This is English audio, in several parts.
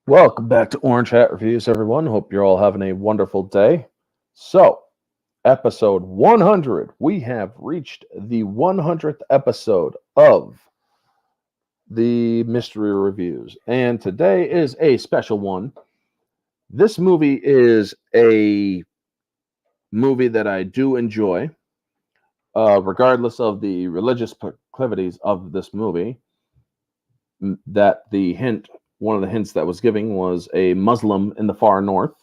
Welcome back to Orange Hat Reviews, everyone. Hope you're all having a wonderful day. So, episode 100. We have reached the 100th episode of the Mystery Reviews, and today is a special one. This movie is a movie that I do enjoy, regardless of the religious proclivities of this movie. That the hint, one of the hints that was giving was a Muslim in the far north.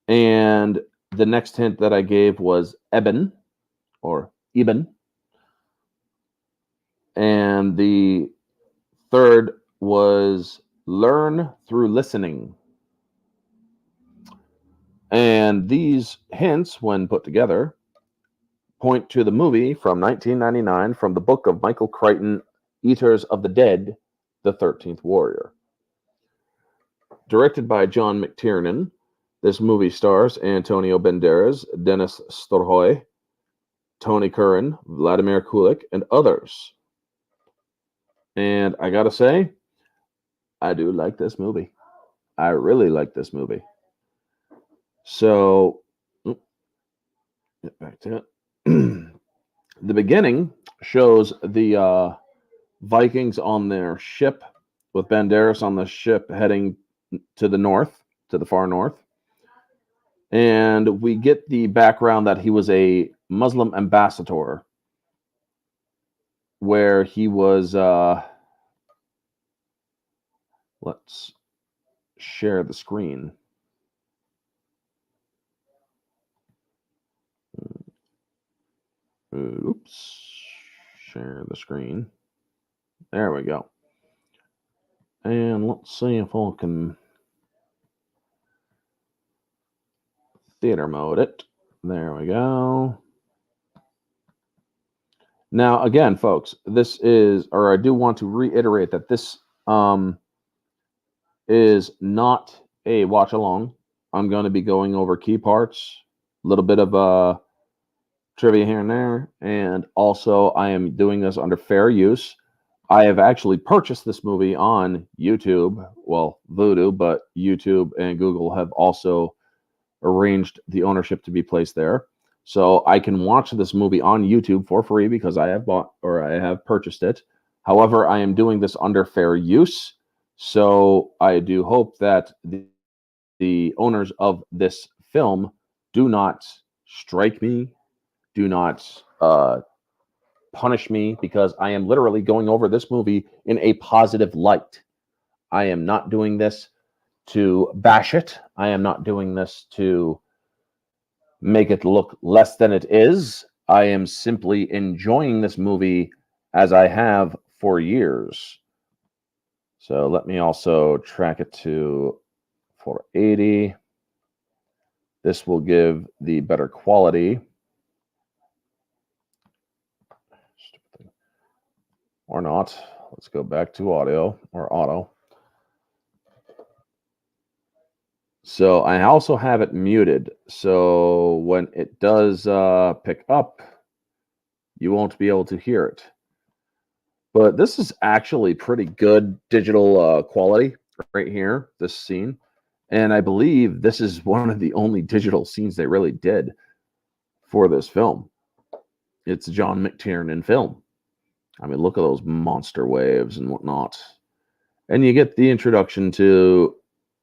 And the next hint that I gave was Eben or Eben. And the third was learn through listening. And these hints, when put together, point to the movie from 1999 from the book of Michael Crichton, Eaters of the Dead, The 13th Warrior. Directed by John McTiernan, this movie stars Antonio Banderas, Dennis Storhoy, Tony Curran, Vladimir Kulik, and others. And I gotta say, I do like this movie. I really like this movie. So, get back to it. The beginning shows the Vikings on their ship, with Banderas on the ship heading to the north, to the far north. And we get the background that he was a Muslim ambassador, where he was. Let's share the screen. Oops. Share the screen. There we go. And let's see if I can theater mode it. There we go. Now, again, folks, this is, or I do want to reiterate that this is not a watch along. I'm going to be going over key parts, a little bit of trivia here and there, and also I am doing this under fair use. I have actually purchased this movie on YouTube, well, Vudu, but YouTube and Google have also arranged the ownership to be placed there. So I can watch this movie on YouTube for free because I have bought or I have purchased it. However, I am doing this under fair use. So I do hope that the owners of this film do not strike me, do not punish me, because I am literally going over this movie in a positive light. I am not doing this to bash it. I am not doing this to make it look less than it is. I am simply enjoying this movie as I have for years. So let me also track it to 480. This will give the better quality. Or not. Let's go back to audio or auto. So I also have it muted. So when it does pick up, you won't be able to hear it. But this is actually pretty good digital quality right here, this scene. And I believe this is one of the only digital scenes they really did for this film. It's John McTiernan film. I mean, look at those monster waves and whatnot. And you get the introduction to,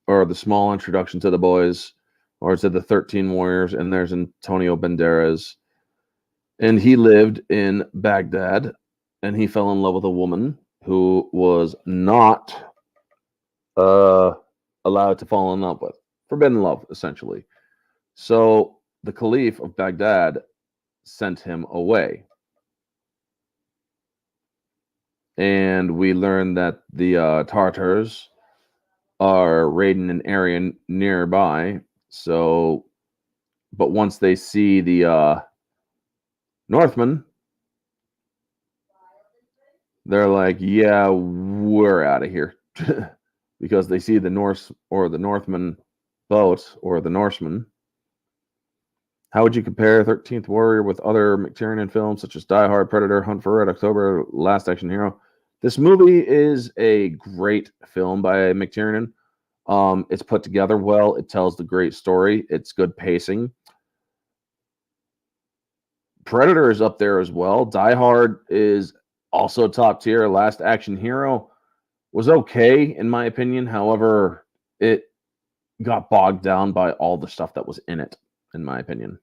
or the small introduction to the boys, or to the 13 Warriors, and there's Antonio Banderas. And he lived in Baghdad, and he fell in love with a woman who was not allowed to fall in love with. Forbidden love, essentially. So the Caliph of Baghdad sent him away. And we learn that the Tartars are raiding an area nearby. So, but once they see the Northmen, they're like, yeah, we're out of here. Because they see the Norse or the Northman boat or the Norseman. How would you compare 13th Warrior with other McTiernan films such as Die Hard, Predator, Hunt for Red October, Last Action Hero? This movie is a great film by McTiernan. It's put together well. It tells the great story. It's good pacing. Predator is up there as well. Die Hard is also top tier. Last Action Hero was okay in my opinion. However, it got bogged down by all the stuff that was in it, in my opinion.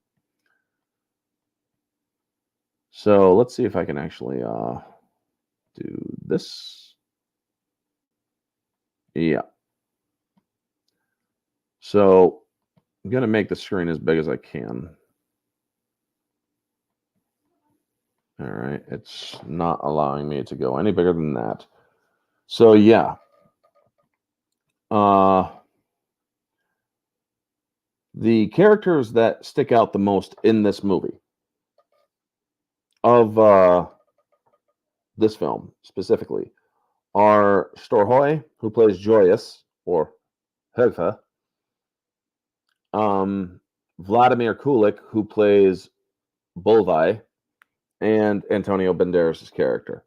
So let's see if I can actually do this. Yeah. So I'm going to make the screen as big as I can. All right. It's not allowing me to go any bigger than that. So yeah. The characters that stick out the most in this movie of this film specifically are Storhoy, who plays Joyous, or Hegfa, Vladimir Kulik, who plays Bolvi, and Antonio Banderas' character.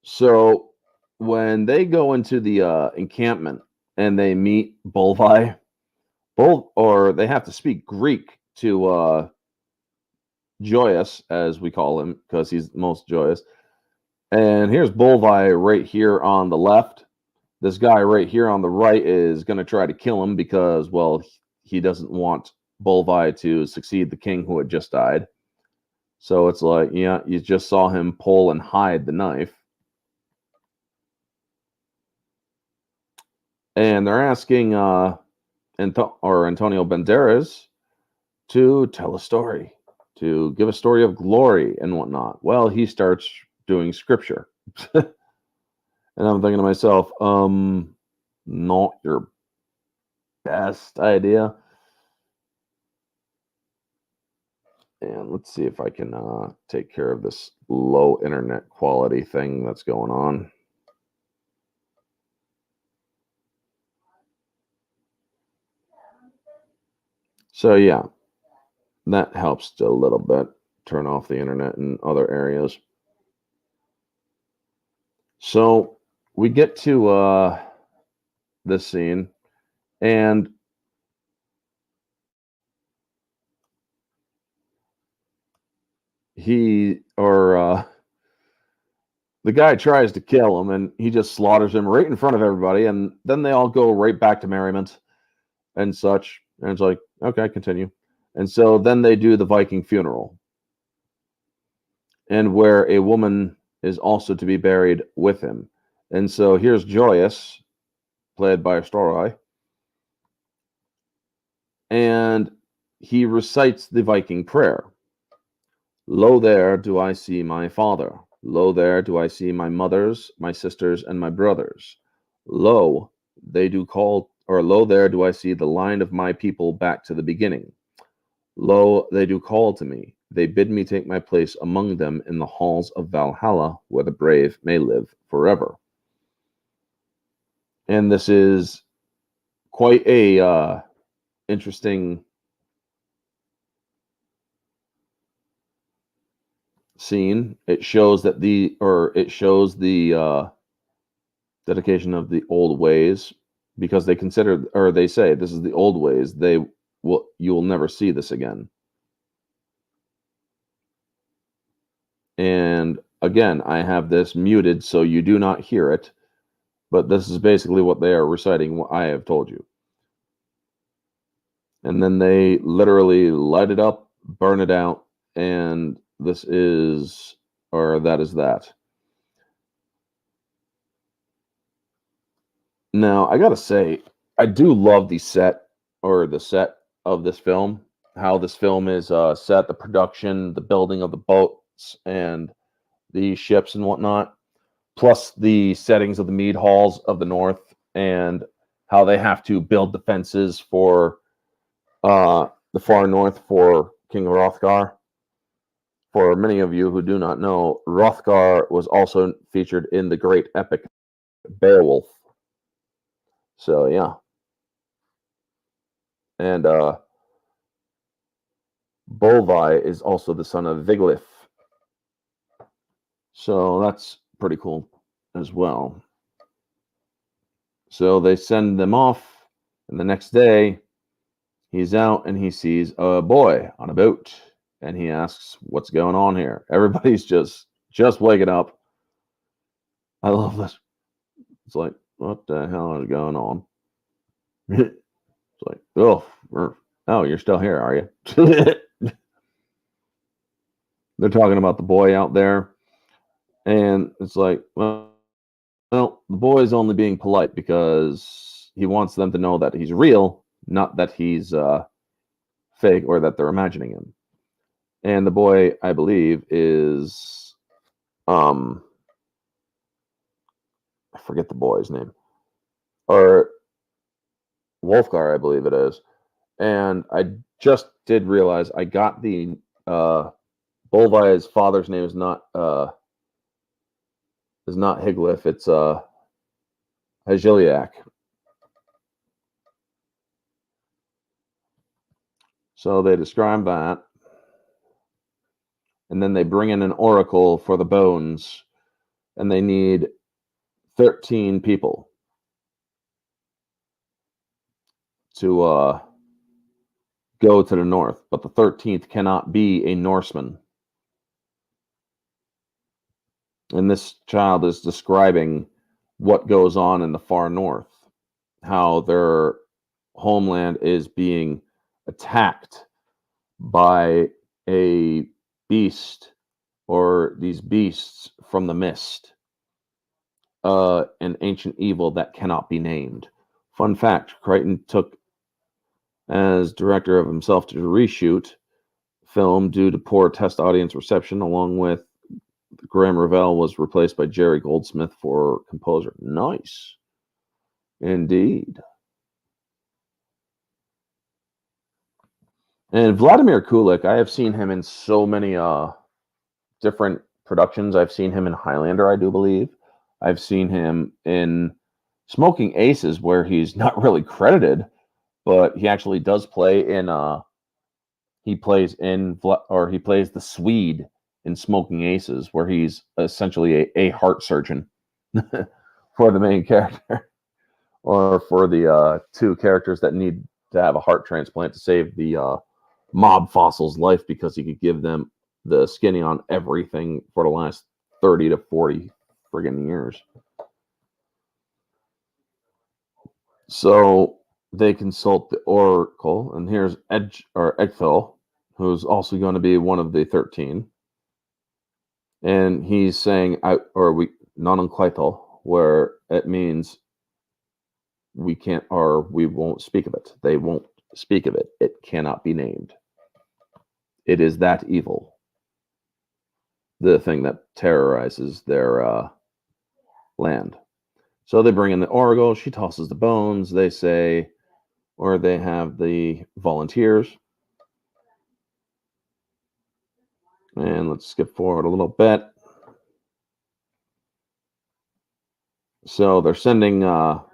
So when they go into the encampment and they meet Bolvi, or they have to speak Greek to Joyous, as we call him, because he's most joyous. And here's Bolvi right here on the left. This guy right here on the right is going to try to kill him because, well, he doesn't want Bolvi to succeed the king who had just died. So it's like, yeah, you just saw him pull and hide the knife. And they're asking Antonio Banderas to tell a story, to give a story of glory and whatnot. Well, he starts doing scripture. And I'm thinking to myself, not your best idea. And let's see if I can take care of this low internet quality thing that's going on. So yeah, that helps a little bit. Turn off the internet in other areas. So we get to this scene, and the guy tries to kill him, and he just slaughters him right in front of everybody, and then they all go right back to merriment and such. And it's like, okay, continue. And so then they do the Viking funeral, and where a woman is also to be buried with him. And so here's Joyous, played by Storai, and he recites the Viking prayer. Lo there do I see my father. Lo there do I see my mothers, my sisters, and my brothers. Lo, they do call, or lo there do I see the line of my people back to the beginning. Lo, they do call to me. They bid me take my place among them in the halls of Valhalla, where the brave may live forever. And this is quite a interesting scene. It shows that it shows the dedication of the old ways, because they consider, or they say, this is the old ways. You will never see this again. And again, I have this muted so you do not hear it, but this is basically what they are reciting, what I have told you. And then they literally light it up, burn it out, and that is that. Now, I gotta say, I do love the set of this film, how this film is set, the production, the building of the boats and the ships and whatnot, plus the settings of the mead halls of the north, and how they have to build defenses for the far north for King Hrothgar. For many of you who do not know, Hrothgar was also featured in the great epic Beowulf. So yeah. And Bolvi is also the son of Viglif. So that's pretty cool as well. So they send them off, and the next day he's out and he sees a boy on a boat, and he asks, "What's going on here?" Everybody's just waking up. I love this. It's like, what the hell is going on? It's like, oh, you're still here, are you? They're talking about the boy out there, and it's like, well, the boy's only being polite because he wants them to know that he's real, not that he's fake or that they're imagining him. And the boy, I believe, is I forget the boy's name, or Wolfgar, I believe it is. And I just did realize I got the Bolvi's father's name is not Higlif, it's Hajiliak. So they describe that. And then they bring in an oracle for the bones, and they need 13 people to go to the north, but the 13th cannot be a Norseman. And this child is describing what goes on in the far north, how their homeland is being attacked by a beast or these beasts from the mist, an ancient evil that cannot be named. Fun fact, Crichton took as director of himself to reshoot film due to poor test audience reception, along with Graham Revell was replaced by Jerry Goldsmith for composer. Nice. Indeed. And Vladimir Kulik, I have seen him in so many different productions. I've seen him in Highlander, I do believe. I've seen him in Smoking Aces, where he's not really credited, but he actually does play in he plays the Swede in Smoking Aces, where he's essentially a heart surgeon for the main character, or for the two characters that need to have a heart transplant to save the mob fossil's life, because he could give them the skinny on everything for the last 30 to 40 friggin' years. So they consult the Oracle, and here's Egthel, who's also going to be one of the 13. And he's saying, non-unclital, where it means we can't, or we won't speak of it. They won't speak of it. It cannot be named. It is that evil. The thing that terrorizes their land. So they bring in the Oracle. She tosses the bones. They say, or they have the volunteers. And let's skip forward a little bit. So they're sending or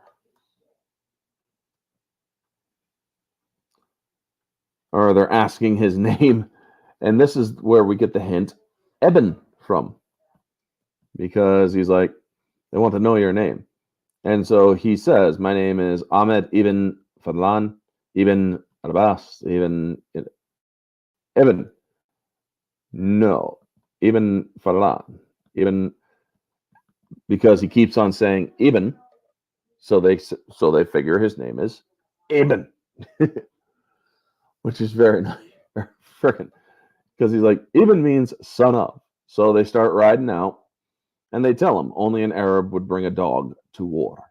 they're asking his name, and this is where we get the hint Eben from, because he's like, they want to know your name. And so he says, my name is Ahmed Ibn Fadlan Ibn Abbas Ibn. No, Ibn Fadlan Ibn, because he keeps on saying Ibn, so they figure his name is Ibn, which is very nice, freaking, because he's like, Ibn means son of. So they start riding out, and they tell him only an Arab would bring a dog to war.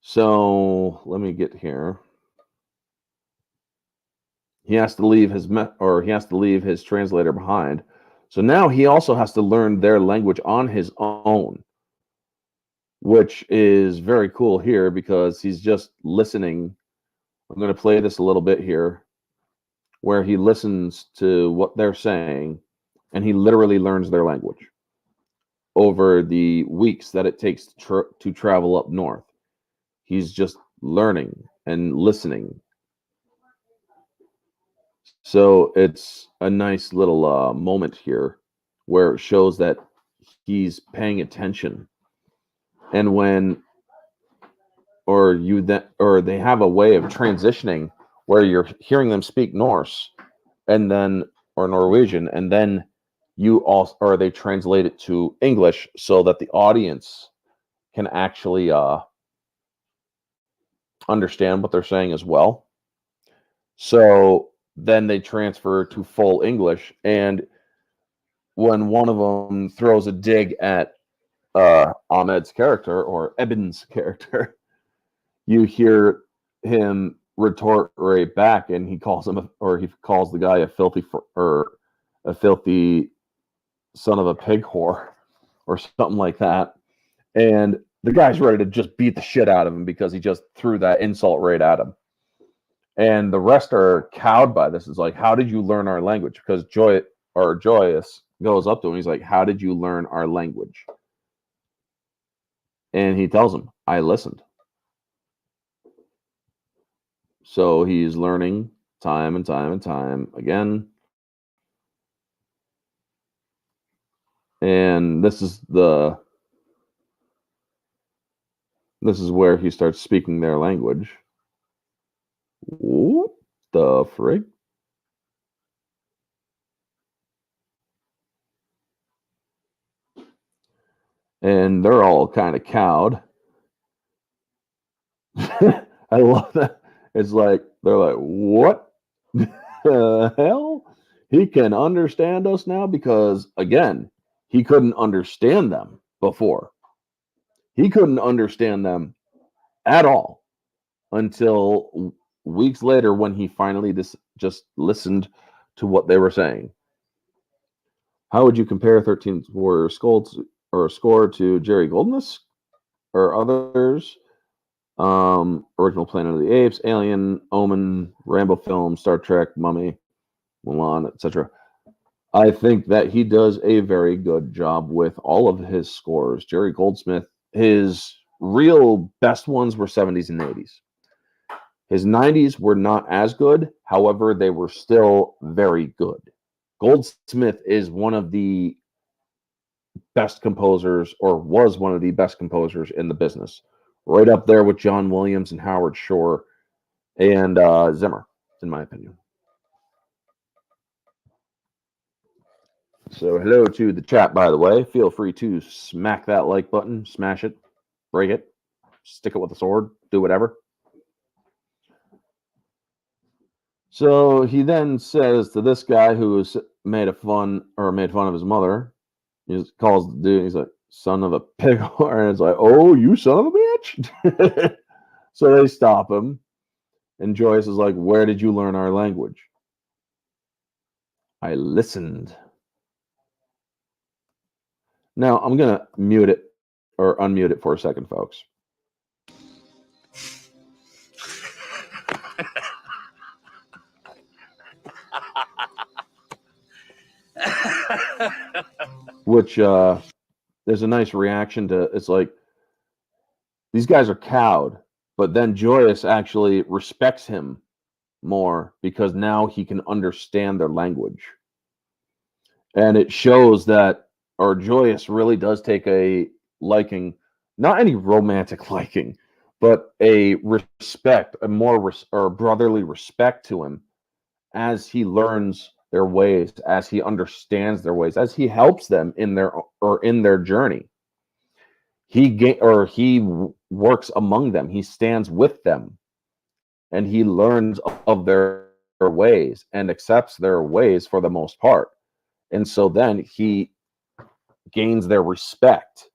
So let me get here. He has to leave his translator behind. So now he also has to learn their language on his own, which is very cool here, because he's just listening. I'm going to play this a little bit here, where he listens to what they're saying, and he literally learns their language over the weeks that it takes to travel up north. He's just learning and listening. So it's a nice little moment here where it shows that he's paying attention. And when or you that or they have a way of transitioning where you're hearing them speak Norse and then or Norwegian, and then you also or they translate it to English so that the audience can actually understand what they're saying as well. So then they transfer to full English, and when one of them throws a dig at Ahmed's character or Eben's character, you hear him retort right back, and he calls him or he calls the guy a filthy or a filthy son of a pig whore or something like that. And the guy's ready to just beat the shit out of him because he just threw that insult right at him. And the rest are cowed by this. It's like, how did you learn our language? Because Joyous goes up to him. He's like, how did you learn our language? And he tells him, I listened. So he's learning time and time and time again. And this is where he starts speaking their language. What the frig? And they're all kind of cowed. I love that. It's like they're like, what the hell? He can understand us now because again, he couldn't understand them before. He couldn't understand them at all until weeks later when he finally just listened to what they were saying. How would you compare 13th Warrior score to Jerry Goldsmith's or others? Original Planet of the Apes, Alien, Omen, Rambo film, Star Trek, Mummy, Mulan, etc. I think that he does a very good job with all of his scores. Jerry Goldsmith, his real best ones were 70s and 80s. His 90s were not as good, however, they were still very good. Goldsmith is one of the best composers, or was one of the best composers in the business. Right up there with John Williams and Howard Shore and Zimmer, in my opinion. So hello to the chat, by the way. Feel free to smack that like button, smash it, break it, stick it with a sword, do whatever. So he then says to this guy who made fun of his mother, he calls the dude, he's like, son of a pig, and it's like, oh, you son of a bitch. So they stop him, and Joyce is like, where did you learn our language? I listened. Now I'm gonna mute it or unmute it for a second, folks. Which there's a nice reaction to. It's like these guys are cowed, but then Joyous actually respects him more because now he can understand their language, and it shows that or Joyous really does take a liking, not any romantic liking, but a respect, a more or brotherly respect to him as he learns their ways, as he understands their ways, as he helps them in their journey. He works among them. He stands with them, and he learns of their ways and accepts their ways for the most part. And so then he gains their respect.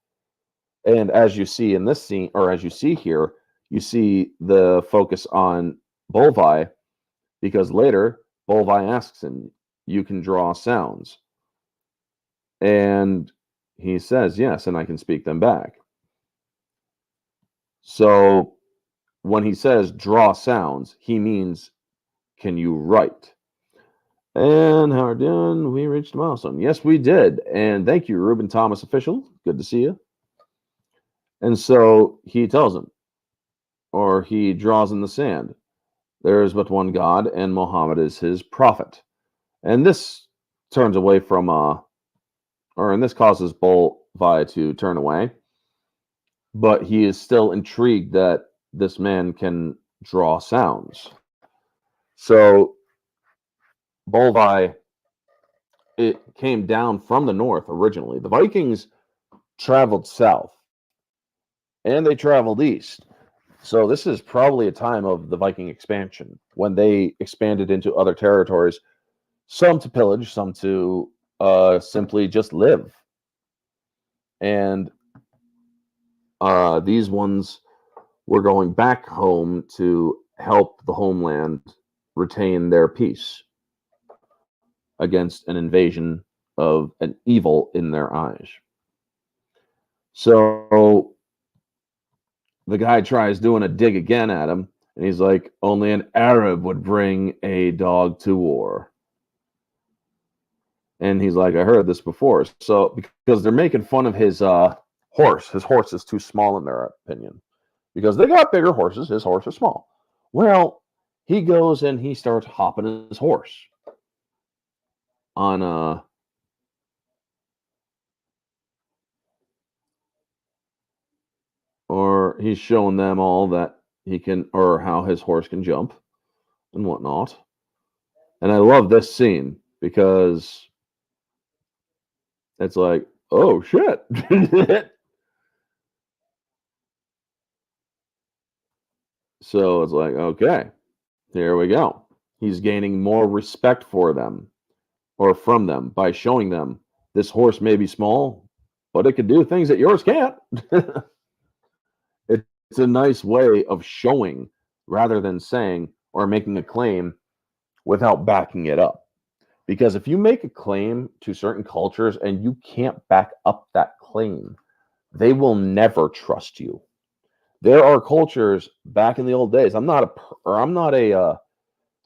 And as you see in this scene, or as you see here, you see the focus on Bolvi, because later Bolvi asks him, you can draw sounds. And he says, yes, and I can speak them back. So when he says draw sounds, he means, can you write? And how are we doing? We reached a milestone. Yes, we did. And thank you, Ruben Thomas Official. Good to see you. And so he tells him, or he draws in the sand, there is but one God, and Muhammad is his prophet. And this turns away from and this causes Bolvi to turn away, but he is still intrigued that this man can draw sounds. So Bolvi, it came down from the north originally. The Vikings traveled south and they traveled east. So this is probably a time of the Viking expansion when they expanded into other territories, some to pillage, some to simply just live. And these ones were going back home to help the homeland retain their peace against an invasion of an evil in their eyes. So the guy tries doing a dig again at him, and he's like, only an Arab would bring a dog to war. And he's like, I heard this before. So because they're making fun of his horse. His horse is too small in their opinion. Because they got bigger horses, his horse is small. Well, he goes and he starts hopping his horse on or he's showing them all that he can, or how his horse can jump and whatnot. And I love this scene because it's like, oh shit. So it's like, okay, here we go. He's gaining more respect for them or from them by showing them this horse may be small, but it can do things that yours can't. It's a nice way of showing rather than saying or making a claim without backing it up. Because if you make a claim to certain cultures and you can't back up that claim, they will never trust you. There are cultures back in the old days. I'm not a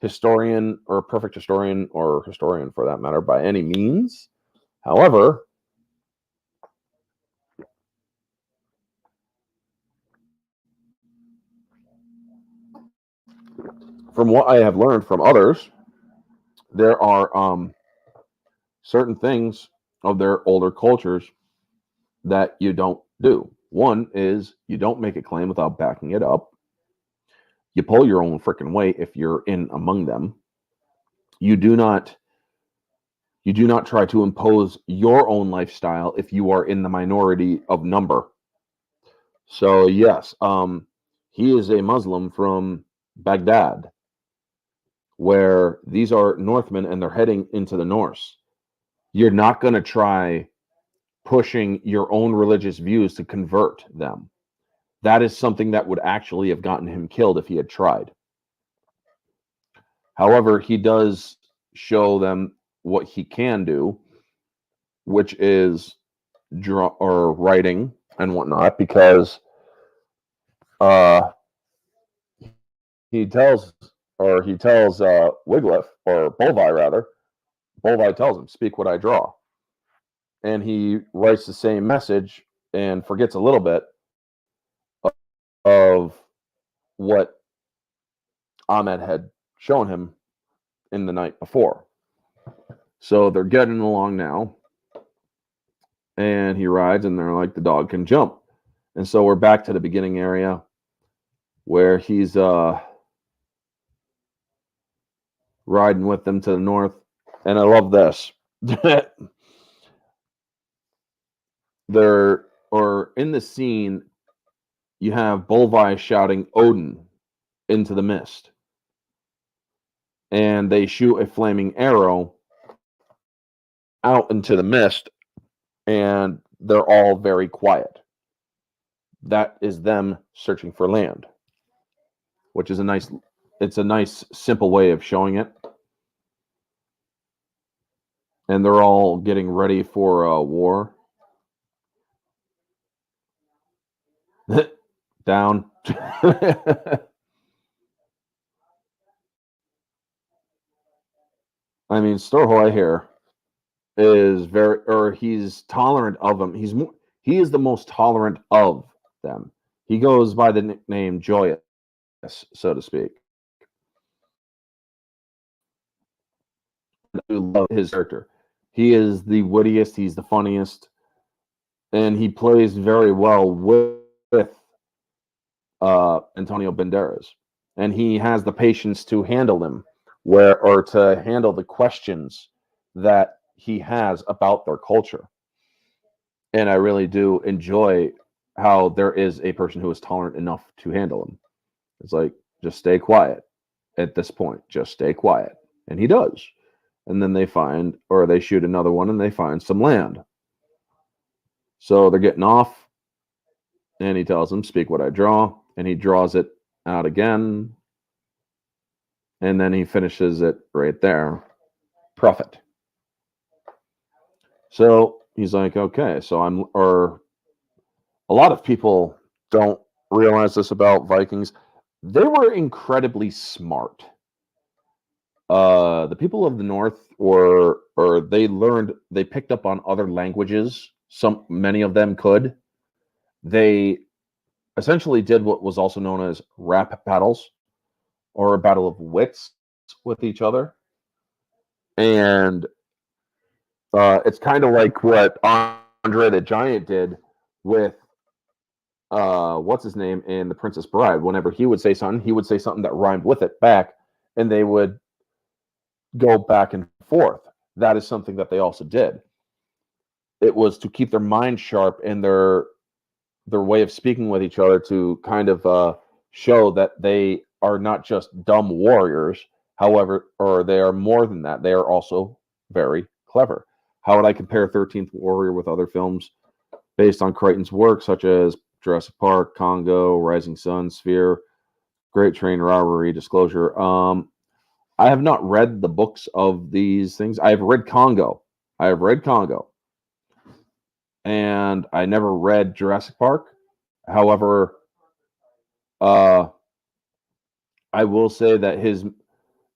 historian or a perfect historian or historian for that matter by any means. However, from what I have learned from others, there are certain things of their older cultures that you don't do. One is you don't make a claim without backing it up. You pull your own freaking weight if you're in among them. You do not try to impose your own lifestyle if you are in the minority of number. So yes, he is a Muslim from Baghdad, where these are Northmen and they're heading into the Norse. You're not going to try pushing your own religious views to convert them. That is something that would actually have gotten him killed if he had tried. However, he does show them what he can do, which is draw or writing and whatnot, because he tells Wiglaf, or Bolvi rather, Bolvi tells him, "Speak what I draw," and he writes the same message and forgets a little bit of what Ahmed had shown him in the night before. So they're getting along now, and he rides, and they're like, the dog can jump. And so we're back to the beginning area where he's riding with them to the north. And I love this. In the scene, you have Bolvi shouting Odin into the mist. And they shoot a flaming arrow out into the mist, and they're all very quiet. That is them searching for land, which is a nice simple way of showing it. And they're all getting ready for a war. Down. I mean, Storhoy here is he's tolerant of them. He is the most tolerant of them. He goes by the nickname Joyous, so to speak. love his character. He is the wittiest, he's the funniest, and he plays very well with Antonio Banderas. And he has the patience to handle him or to handle the questions that he has about their culture. And I really do enjoy how there is a person who is tolerant enough to handle him. It's like, just stay quiet at this point. Just stay quiet. And he does. And then they shoot another one and they find some land. So they're getting off, and he tells them, speak what I draw. And he draws it out again. And then he finishes it right there. Prophet. So he's like, okay, or a lot of people don't realize this about Vikings. They were incredibly smart. The people of the North they picked up on other languages. Many of them could. They essentially did what was also known as rap battles, or a battle of wits with each other. And it's kind of like what Andre the Giant did with what's his name in The Princess Bride. Whenever he would say something that rhymed with it back, and they would go back and forth. That is something that they also did. It was to keep their mind sharp and their way of speaking with each other, to kind of show that they are not just dumb warriors, however, or they are more than that. They are also very clever. How would I compare 13th Warrior with other films based on Crichton's work, such as Jurassic Park, Congo, Rising Sun, Sphere, Great Train Robbery, Disclosure? I have not read the books of these things. I have read Congo. And I never read Jurassic Park. However, I will say that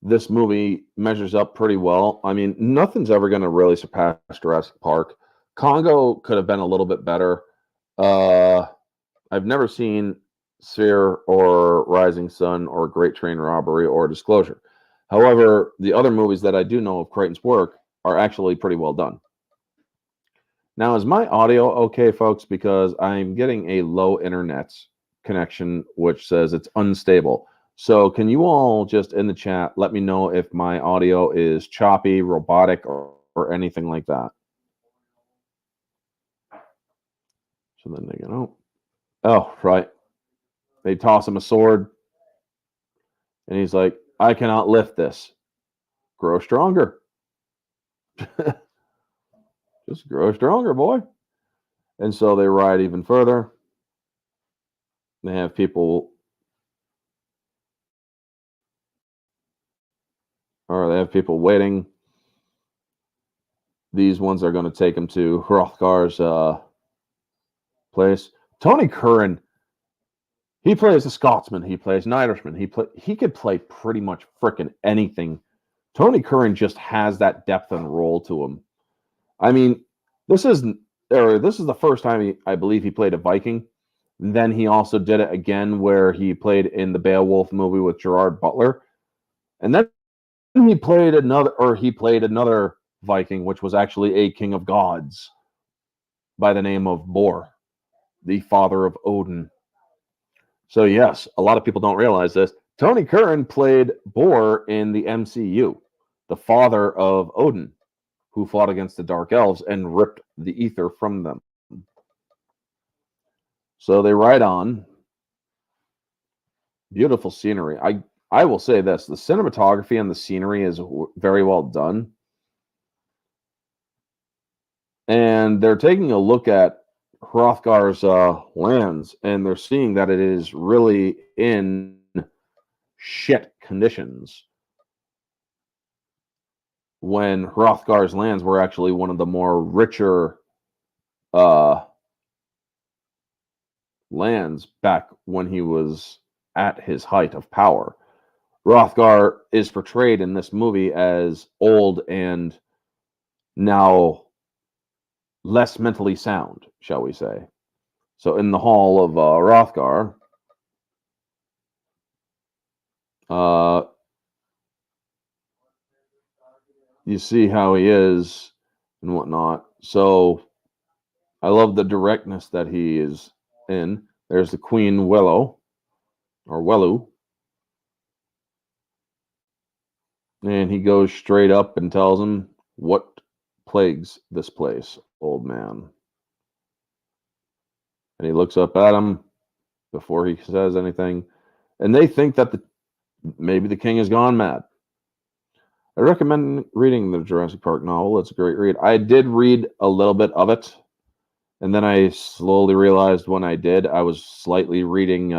this movie measures up pretty well. I mean, nothing's ever going to really surpass Jurassic Park. Congo could have been a little bit better. I've never seen Sphere or Rising Sun or Great Train Robbery or Disclosure. However, the other movies that I do know of Crichton's work are actually pretty well done. Now, is my audio okay, folks? Because I'm getting a low internet connection, which says it's unstable. So can you all just in the chat let me know if my audio is choppy, robotic, or anything like that? So then they go, oh, right. They toss him a sword. And he's like, I cannot lift this. Grow stronger. Just grow stronger, boy. And so they ride even further. They have people, waiting. These ones are going to take him to Hrothgar's place. Tony Curran, he plays a Scotsman. He plays an Irishman. He could play pretty much frickin' anything. Tony Curran just has that depth and role to him. I mean, this is the first time I believe he played a Viking. And then he also did it again where he played in the Beowulf movie with Gerard Butler. And then he played another Viking, which was actually a king of gods by the name of Bor, the father of Odin. So yes, a lot of people don't realize this. Tony Curran played Bor in the MCU, the father of Odin, who fought against the Dark Elves and ripped the ether from them. So they ride on. Beautiful scenery. I will say this, the cinematography and the scenery is very well done. And they're taking a look at Hrothgar's lands, and they're seeing that it is really in shit conditions, when Hrothgar's lands were actually one of the more richer lands back when he was at his height of power. Hrothgar is portrayed in this movie as old and now less mentally sound, shall we say. So in the hall of Hrothgar, you see how he is and whatnot. So I love the directness that he is in. There's the Queen Willow, or Wellu, and he goes straight up and tells him what plagues this place, old man. And he looks up at him before he says anything, and they think that maybe the king has gone mad. I recommend reading the Jurassic Park novel. It's a great read. I did read a little bit of it, and then I slowly realized when I did, I was slightly reading,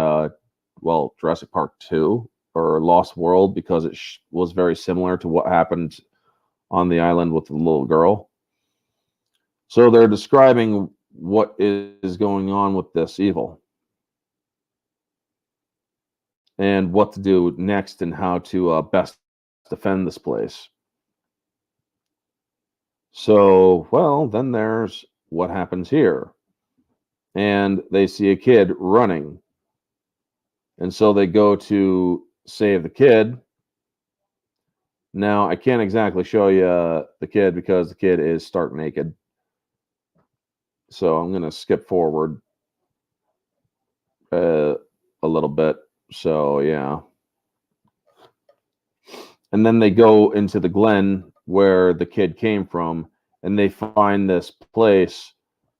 Jurassic Park 2 or Lost World, because it was very similar to what happened on the island with the little girl. So they're describing what is going on with this evil and what to do next and how to best defend this place. So, well, then there's what happens here. And they see a kid running. And so they go to save the kid. Now, I can't exactly show you the kid because the kid is stark naked. So I'm going to skip forward a little bit. So, yeah. And then they go into the glen where the kid came from, and they find this place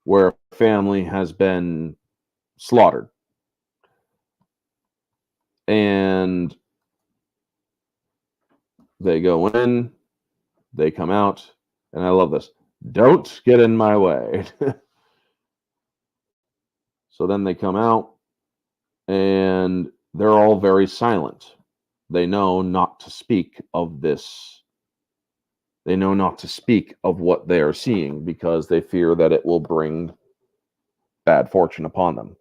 where a family has been slaughtered. And they go in, they come out, and I love this. Don't get in my way. So then they come out, and they're all very silent. They know not to speak of this. They know not to speak of what they are seeing because they fear that it will bring bad fortune upon them.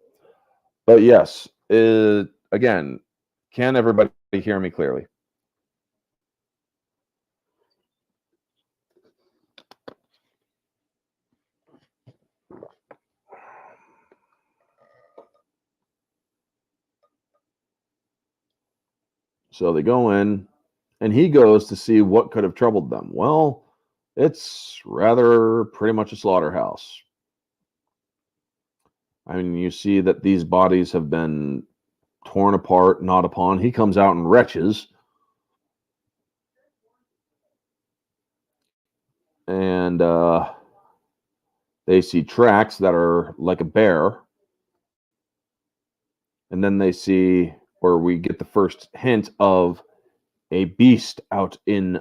But yes, again, can everybody hear me clearly? So they go in, and he goes to see what could have troubled them. Well, it's rather pretty much a slaughterhouse. I mean, you see that these bodies have been torn apart, gnawed upon. He comes out and retches. And they see tracks that are like a bear. And then they see, or we get the first hint of a beast out in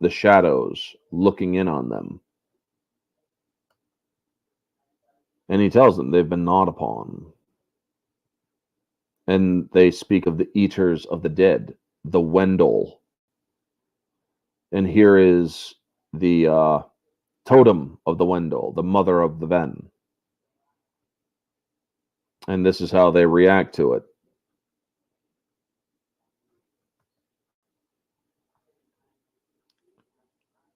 the shadows looking in on them. And he tells them they've been gnawed upon. And they speak of the eaters of the dead, the Wendell. And here is the totem of the Wendell, the mother of the Ven. And this is how they react to it.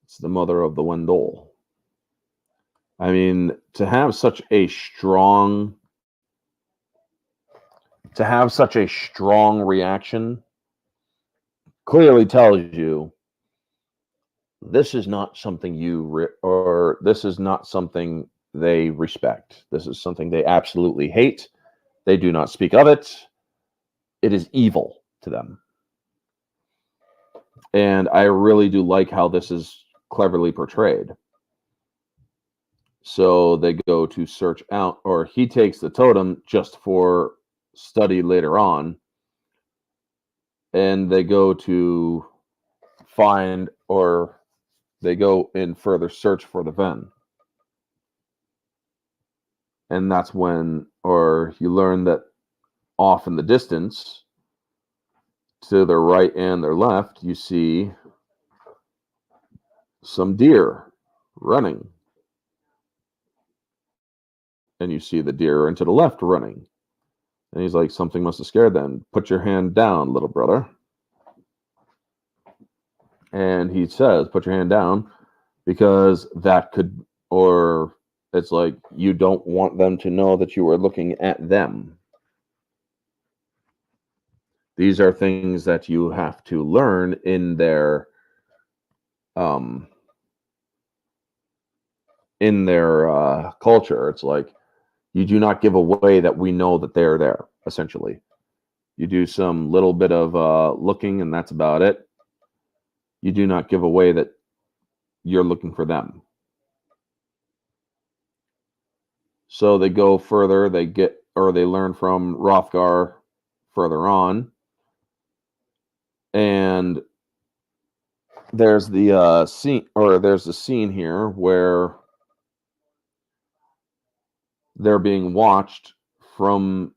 It's the mother of the Wendell. I mean, to have such a strong reaction clearly tells you this is not something or this is not something they respect. This is something they absolutely hate. They do not speak of it. It is evil to them. And I really do like how this is cleverly portrayed. So they go to search out, or he takes the totem just for study later on. And they go to find, or they go in further search for the Ven. And that's when, or you learn that off in the distance, to their right and their left, you see some deer running. And you see the deer into the left running. And he's like, something must have scared them. Put your hand down, little brother. And he says, put your hand down, because that could, or it's like, you don't want them to know that you are looking at them. These are things that you have to learn in their in their culture. It's like you do not give away that we know that they're there. Essentially, you do some little bit of looking, and that's about it. You do not give away that you're looking for them. So they go further. They learn from Hrothgar further on, and there's the scene here where they're being watched from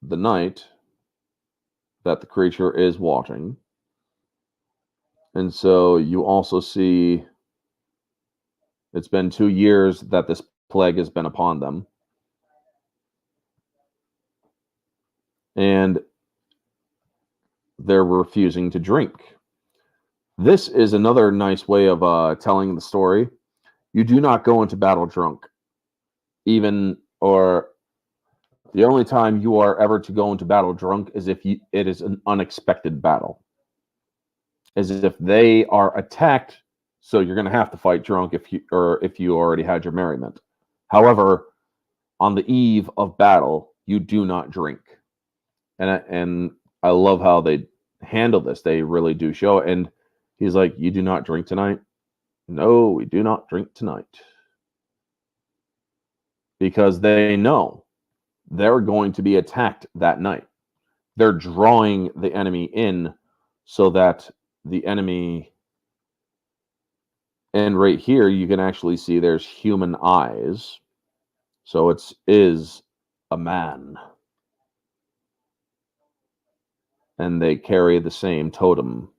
the night that the creature is watching. And so you also see it's been 2 years that this plague has been upon them. And they're refusing to drink. This is another nice way of telling the story. You do not go into battle drunk. Or the only time you are ever to go into battle drunk is if it is an unexpected battle. As if they are attacked, so you're going to have to fight drunk if you already had your merriment. However, on the eve of battle, you do not drink. And I love how they handle this. They really do show it. And he's like, "You do not drink tonight?" "No, we do not drink tonight." Because they know they're going to be attacked that night. They're drawing the enemy in so that the enemy, and right here you can actually see there's human eyes. So it is a man. And they carry the same totem.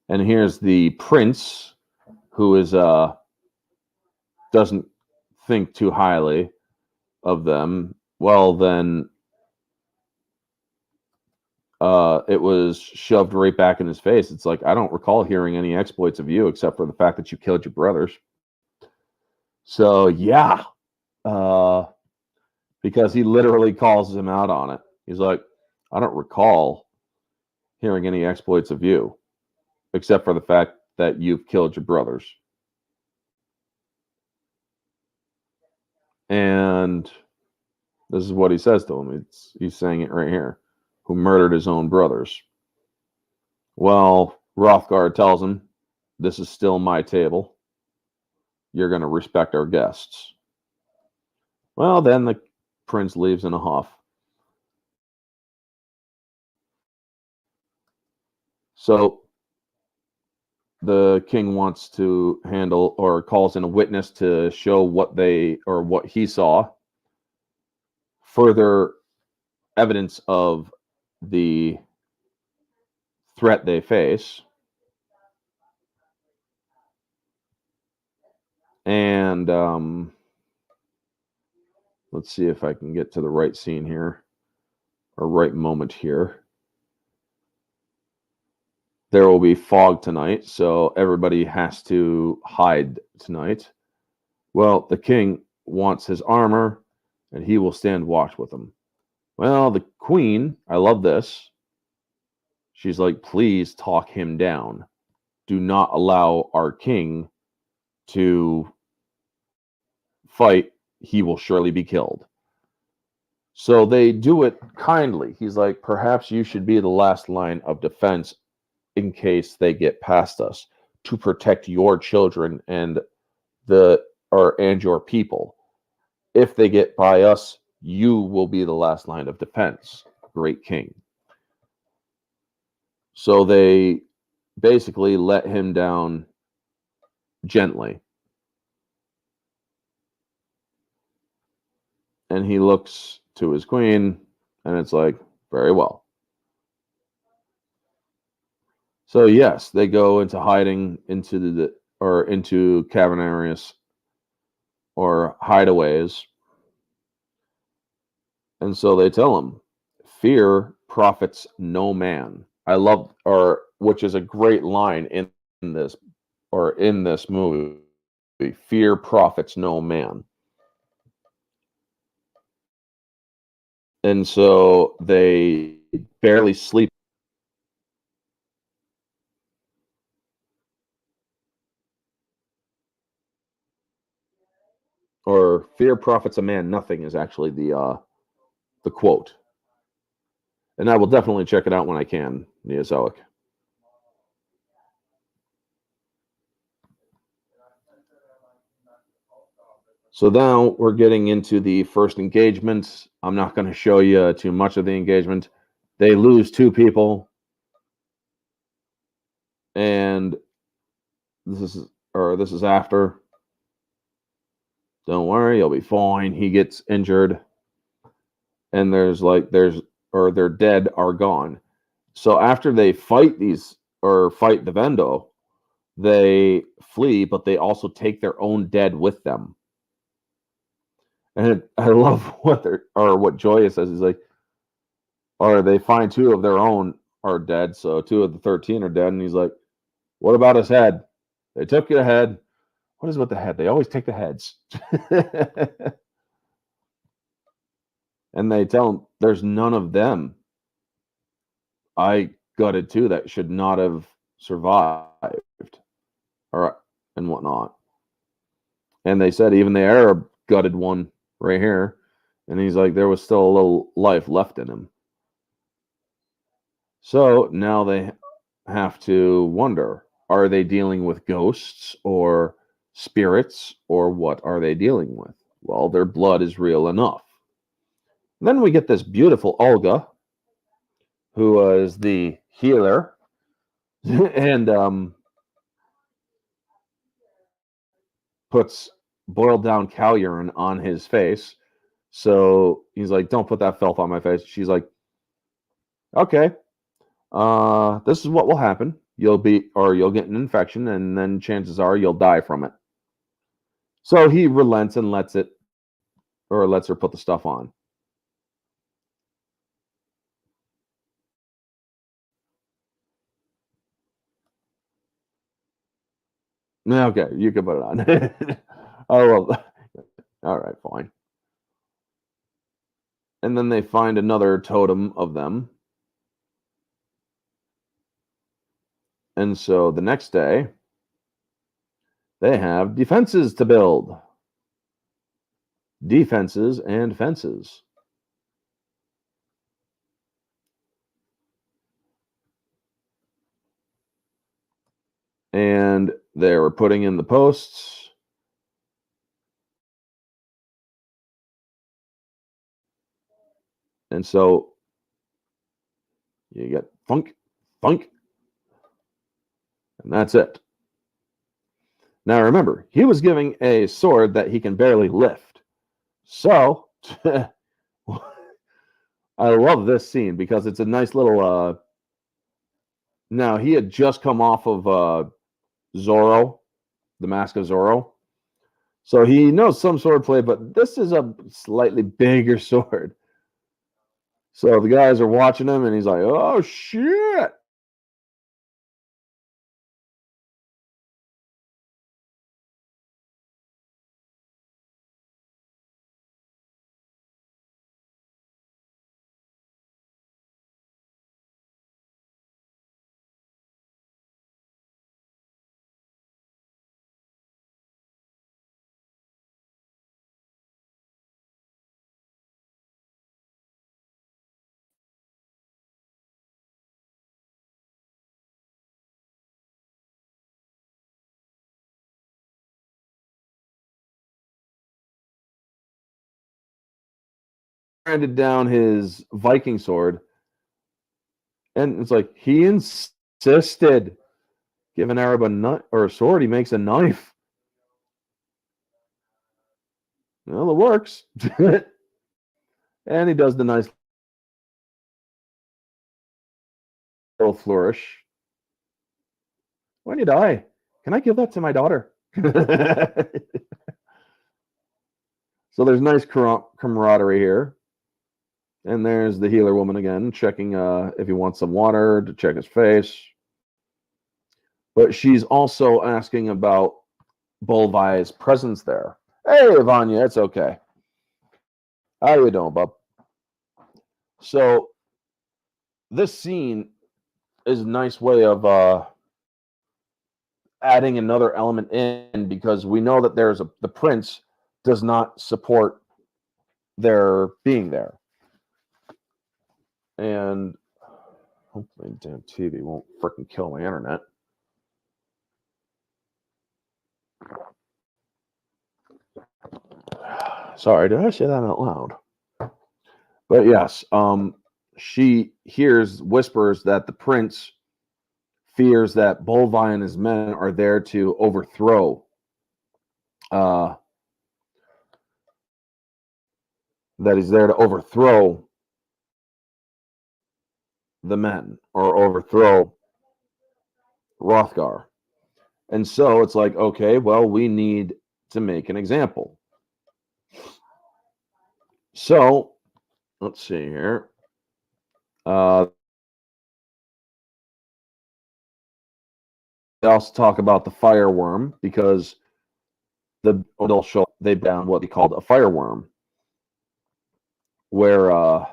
And here's the prince, who is doesn't think too highly of them. Well, then it was shoved right back in his face. It's like, I don't recall hearing any exploits of you except for the fact that you killed your brothers. So yeah, because he literally calls him out on it. He's like, I don't recall hearing any exploits of you except for the fact that you've killed your brothers. And this is what he says to him. He's saying it right here. Who murdered his own brothers. Well, Hrothgar tells him, this is still my table. You're going to respect our guests. Well, then the prince leaves in a huff. So the king wants to handle or calls in a witness to show what he saw. Further evidence of the threat they face. And let's see if I can get to the right scene here, or right moment here. There will be fog tonight, so everybody has to hide tonight. Well, the king wants his armor, and he will stand watch with him. Well, the queen, I love this. She's like, please talk him down. Do not allow our king to fight. He will surely be killed. So they do it kindly. He's like, perhaps you should be the last line of defense in case they get past us, to protect your children and your people. If they get by us, you will be the last line of defense, great king. So they basically let him down gently. And he looks to his queen, and it's like, very well. So yes, they go into hiding into cavernarius or hideaways. And so they tell him, fear profits no man. I love, which is a great line in this movie. Fear profits no man. And so they barely sleep. or fear profits a man nothing is actually the quote. And I will definitely check it out when I can, Neozoic. So now we're getting into the first engagement. I'm not going to show you too much of the engagement. They lose 2 people, and this is after. Don't worry, you'll be fine. He gets injured, and their dead are gone. So after they fight fight the Vendo, they flee, but they also take their own dead with them. And I love what Joya says. He's like, or they find 2 of their own are dead, so 2 of the 13 are dead, and he's like, what about his head? They took your head. What is with the head? They always take the heads. And they tell him there's none of them. I gutted too that should not have survived, or and whatnot. And they said even the Arab gutted one right here, and he's like there was still a little life left in him. So now they have to wonder: are they dealing with ghosts or spirits, or what are they dealing with? Well, their blood is real enough. And then we get this beautiful Olga, who was the healer, and puts boiled down cow urine on his face. So he's like, "Don't put that filth on my face." She's like, "Okay, this is what will happen. You'll get an infection, and then chances are you'll die from it." So he relents and lets her put the stuff on. Okay, you can put it on. Oh well, all right, fine. And then they find another totem of them. And so the next day, they have defenses to build. Defenses and fences. And they were putting in the posts. And so you get funk, funk, and that's it. Now remember, he was giving a sword that he can barely lift. So I love this scene because it's a nice little now he had just come off of Zorro, the Mask of Zorro. So he knows some swordplay, but this is a slightly bigger sword. So the guys are watching him and he's like, "Oh shit." Handed down his Viking sword, and it's like he insisted. Give an Arab a nut or a sword, he makes a knife. Well, it works. And he does the nice little flourish. When you die, can I give that to my daughter? So there's nice camaraderie here. And there's the healer woman again, checking if he wants some water to check his face. But she's also asking about Bolvai's presence there. Hey, Vanya, it's okay. How you doing, bub? So this scene is a nice way of adding another element in because we know that there's the prince does not support their being there. And hopefully damn TV won't freaking kill my internet. Sorry, did I say that out loud? But yes, she hears whispers that the prince fears that Bolvi and his men are there to overthrow that he's there to overthrow the men or overthrow Hrothgar. And so it's like, okay, well, we need to make an example. So let's see here. They also talk about the fireworm because they'll show they found what they called a fireworm, where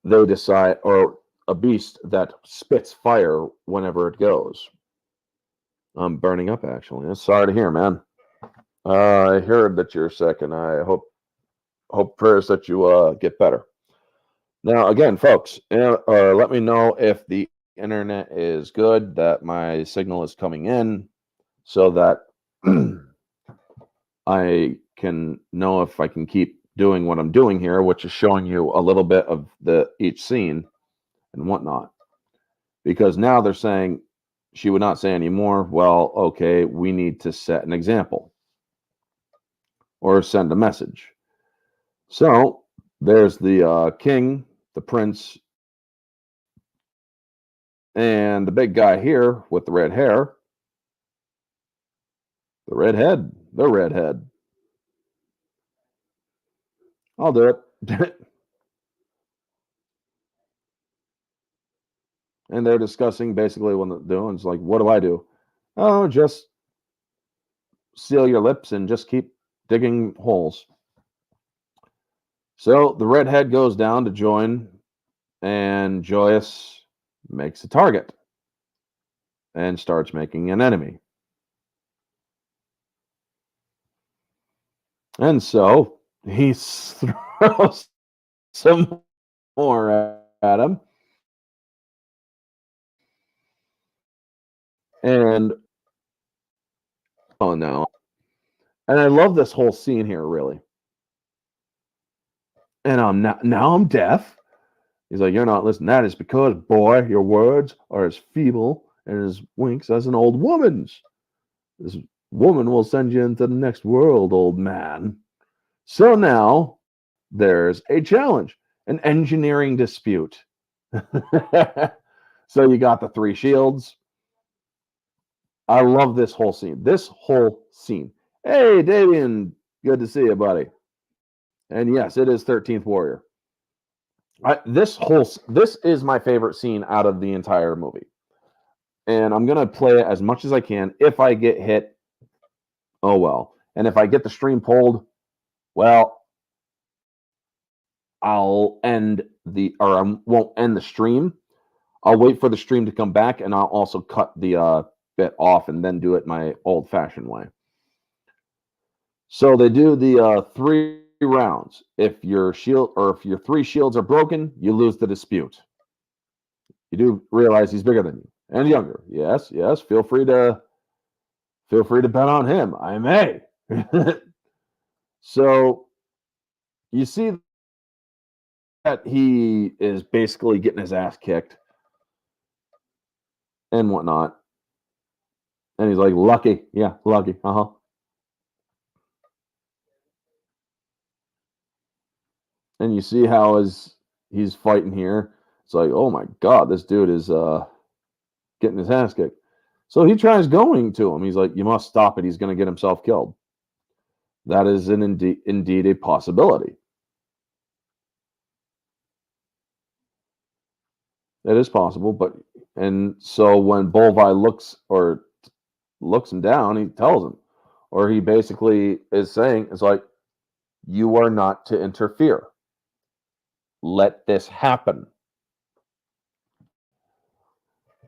they decide, or a beast that spits fire whenever it goes. I'm burning up, actually. I'm sorry to hear, man. I heard that you're sick, and I hope prayers that you get better. Now, again, folks, let me know if the internet is good, that my signal is coming in, so that I can know if I can keep doing what I'm doing here, which is showing you a little bit of each scene and whatnot. Because now they're saying she would not say anymore, well, okay, we need to set an example or send a message. So there's the king, the prince, and the big guy here with the red hair. The redhead. I'll do it. And they're discussing basically what they're doing. It's like, what do I do? Oh, just seal your lips and just keep digging holes. So the redhead goes down to join, and Joyous makes a target and starts making an enemy. And so he throws some more at him. And oh no. And I love this whole scene here, really. And now I'm deaf. He's like, you're not listening. That is because, boy, your words are as feeble and as winks as an old woman's. This woman will send you into the next world, old man. So now there's a challenge, an engineering dispute. So you got the three shields. I love this whole scene. Hey, Davian, good to see you, buddy. And yes, it is 13th Warrior. This is my favorite scene out of the entire movie. And I'm going to play it as much as I can. If I get hit, oh well. And if I get the stream pulled, well, I won't end the stream. I'll wait for the stream to come back, and I'll also cut the bit off and then do it my old-fashioned way. So they do the 3 rounds. If your three shields are broken, you lose the dispute. You do realize he's bigger than you and younger. Yes. Feel free to bet on him. I may. So you see that he is basically getting his ass kicked and whatnot. And he's like, lucky. Yeah, lucky. And you see how as he's fighting here, it's like, oh my God, this dude is getting his ass kicked. So he tries going to him. He's like, you must stop it. He's going to get himself killed. That is indeed a possibility. It is possible, and so when Bolvi looks him down, he tells him, or he basically is saying, it's like, you are not to interfere. Let this happen.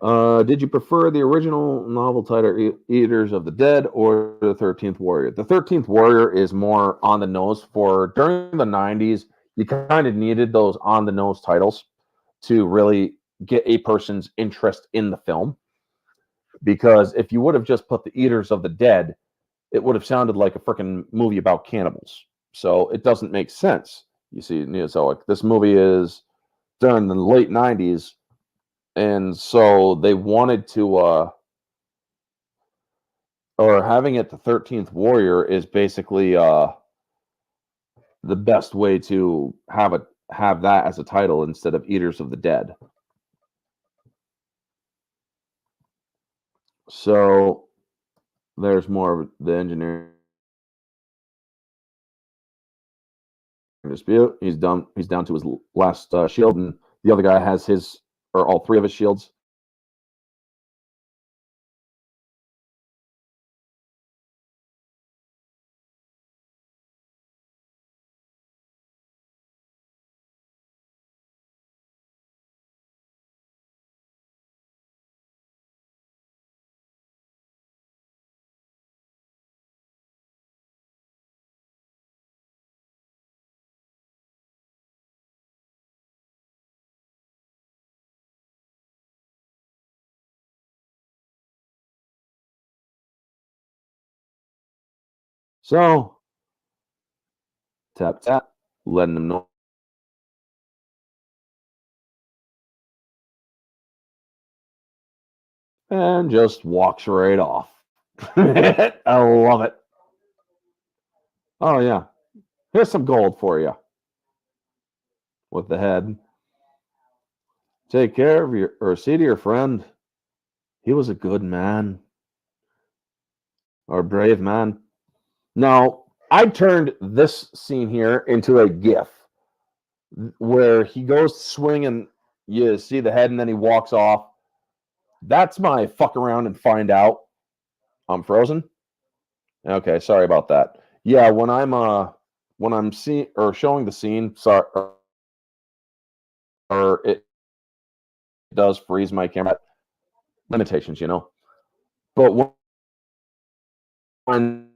Did you prefer the original novel title Eaters of the Dead or the 13th Warrior? The 13th Warrior is more on the nose for during the 90s. You kind of needed those on the nose titles to really get a person's interest in the film. Because if you would have just put the Eaters of the Dead, it would have sounded like a freaking movie about cannibals. So it doesn't make sense. You see, so like this movie is during the late 90s, and so they wanted to or having it the 13th Warrior is basically the best way to have that as a title instead of Eaters of the Dead. So there's more of the engineering dispute. He's done. He's down to his last shield, and the other guy has his or all three of his shields. So tap tap, letting them know. And just walks right off. I love it. Oh yeah, here's some gold for you with the head. Take care of your or see to your friend. He was a good man or a brave man. Now I turned this scene here into a GIF where he goes to swing and you see the head and then he walks off. That's my fuck around and find out I'm frozen. Okay, sorry about that. Yeah, when I'm seeing or showing the scene, sorry, or it does freeze my camera. Limitations, you know. But when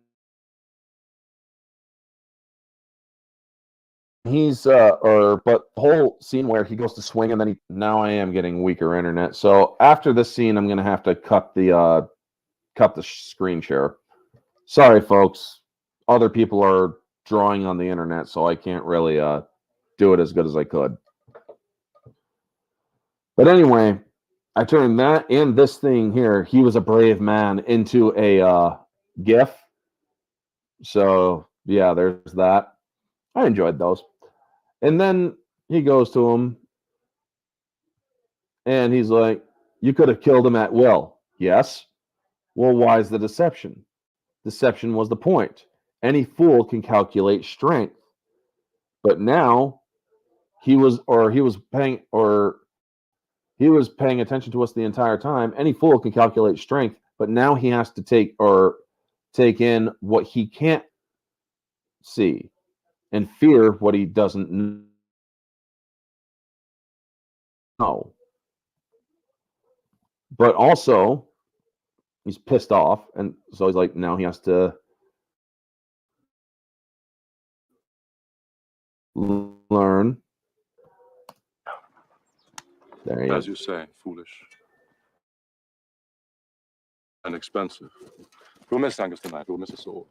he's but the whole scene where he goes to swing and then now I am getting weaker internet. So after this scene, I'm gonna have to cut the screen share. Sorry, folks. Other people are drawing on the internet, so I can't really do it as good as I could. But anyway, I turned that and this thing here, he was a brave man, into a GIF. So yeah, there's that. I enjoyed those. And then he goes to him and he's like, "You could have killed him at will." Yes. Well, why is the deception? Deception was the point. Any fool can calculate strength. But now he was paying attention to us the entire time. Any fool can calculate strength, but now he has to take in what he can't see and fear what he doesn't know. But also, he's pissed off, and so he's like, now he has to learn. There he is. As you say, foolish and expensive. We'll miss Angus tonight. We'll miss his sword.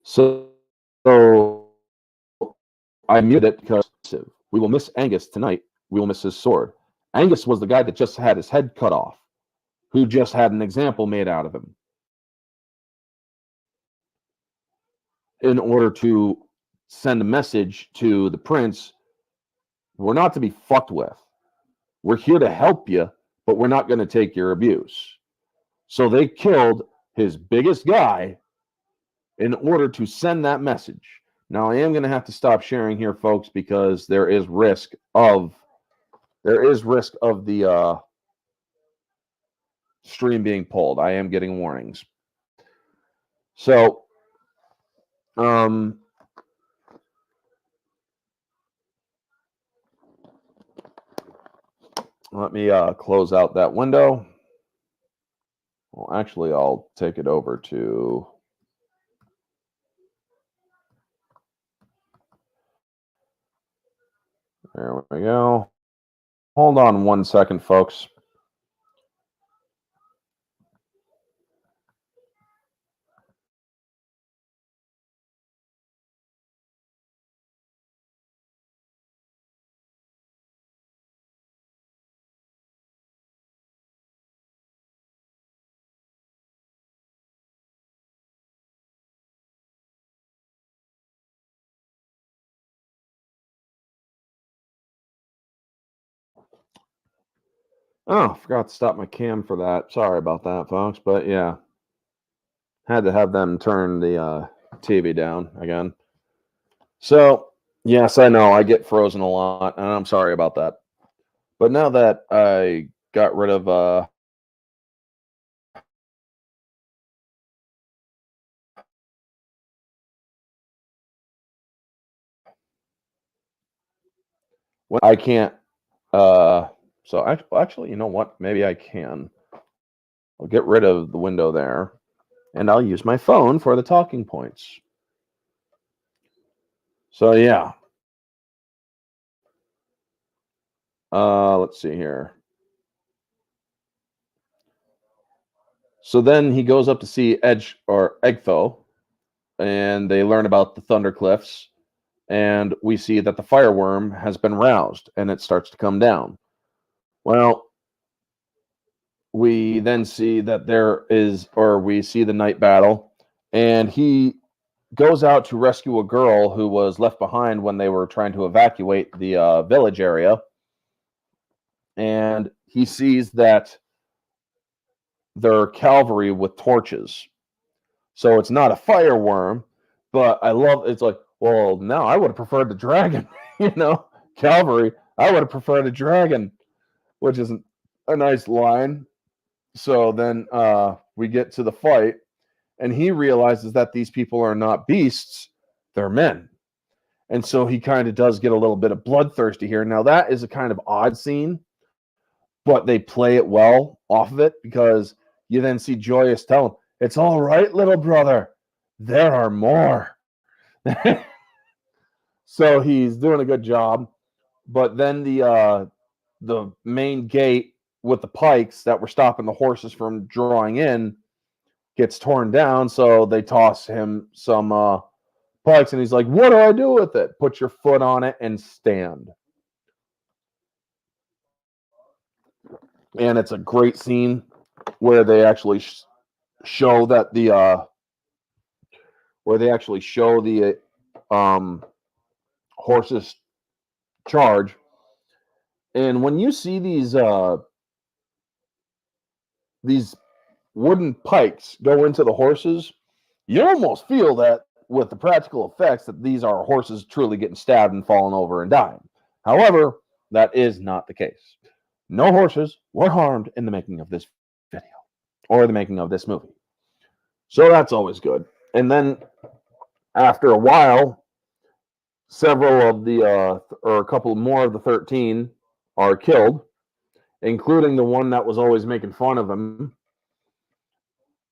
So I muted it because we will miss Angus tonight. We will miss his sword. Angus was the guy that just had his head cut off, who just had an example made out of him in order to send a message to the prince. We're not to be fucked with. We're here to help you, but we're not going to take your abuse. So they killed his biggest guy in order to send that message. Now I am going to have to stop sharing here, folks, because there is risk of the stream being pulled. I am getting warnings. So Let me close out that window. Well, actually, I'll take it over to... There we go. Hold on 1 second, folks. Oh, forgot to stop my cam for that. Sorry about that, folks. But yeah, had to have them turn the TV down again. So, yes, I know I get frozen a lot, and I'm sorry about that. But now that I got rid of I can't so actually, you know what? Maybe I can. I'll get rid of the window there, and I'll use my phone for the talking points. So yeah. Let's see here. So then he goes up to see Egtho, and they learn about the Thunder Cliffs, and we see that the fireworm has been roused, and it starts to come down. Well, we then see that we see the night battle, and he goes out to rescue a girl who was left behind when they were trying to evacuate the village area. And he sees that they're cavalry with torches. So it's not a fireworm, but I love it's like, well, no, I would have preferred the dragon, cavalry. I would have preferred a dragon, which is a nice line. So then we get to the fight, and he realizes that these people are not beasts, they're men. And so he kind of does get a little bit of bloodthirsty here. Now, that is a kind of odd scene, but they play it well off of it, because you then see Joyous tell him, "It's all right, little brother. There are more." So he's doing a good job. But then the main gate with the pikes that were stopping the horses from drawing in gets torn down. So they toss him some pikes, and he's like, "What do I do with it?" "Put your foot on it and stand." And it's a great scene where they actually show that the horses charge. And when you see these wooden pikes go into the horses, you almost feel that with the practical effects that these are horses truly getting stabbed and falling over and dying. However, that is not the case. No horses were harmed in the making of this video or the making of this movie. So that's always good. And then after a while, several of or a couple more of the 13 are killed, including the one that was always making fun of him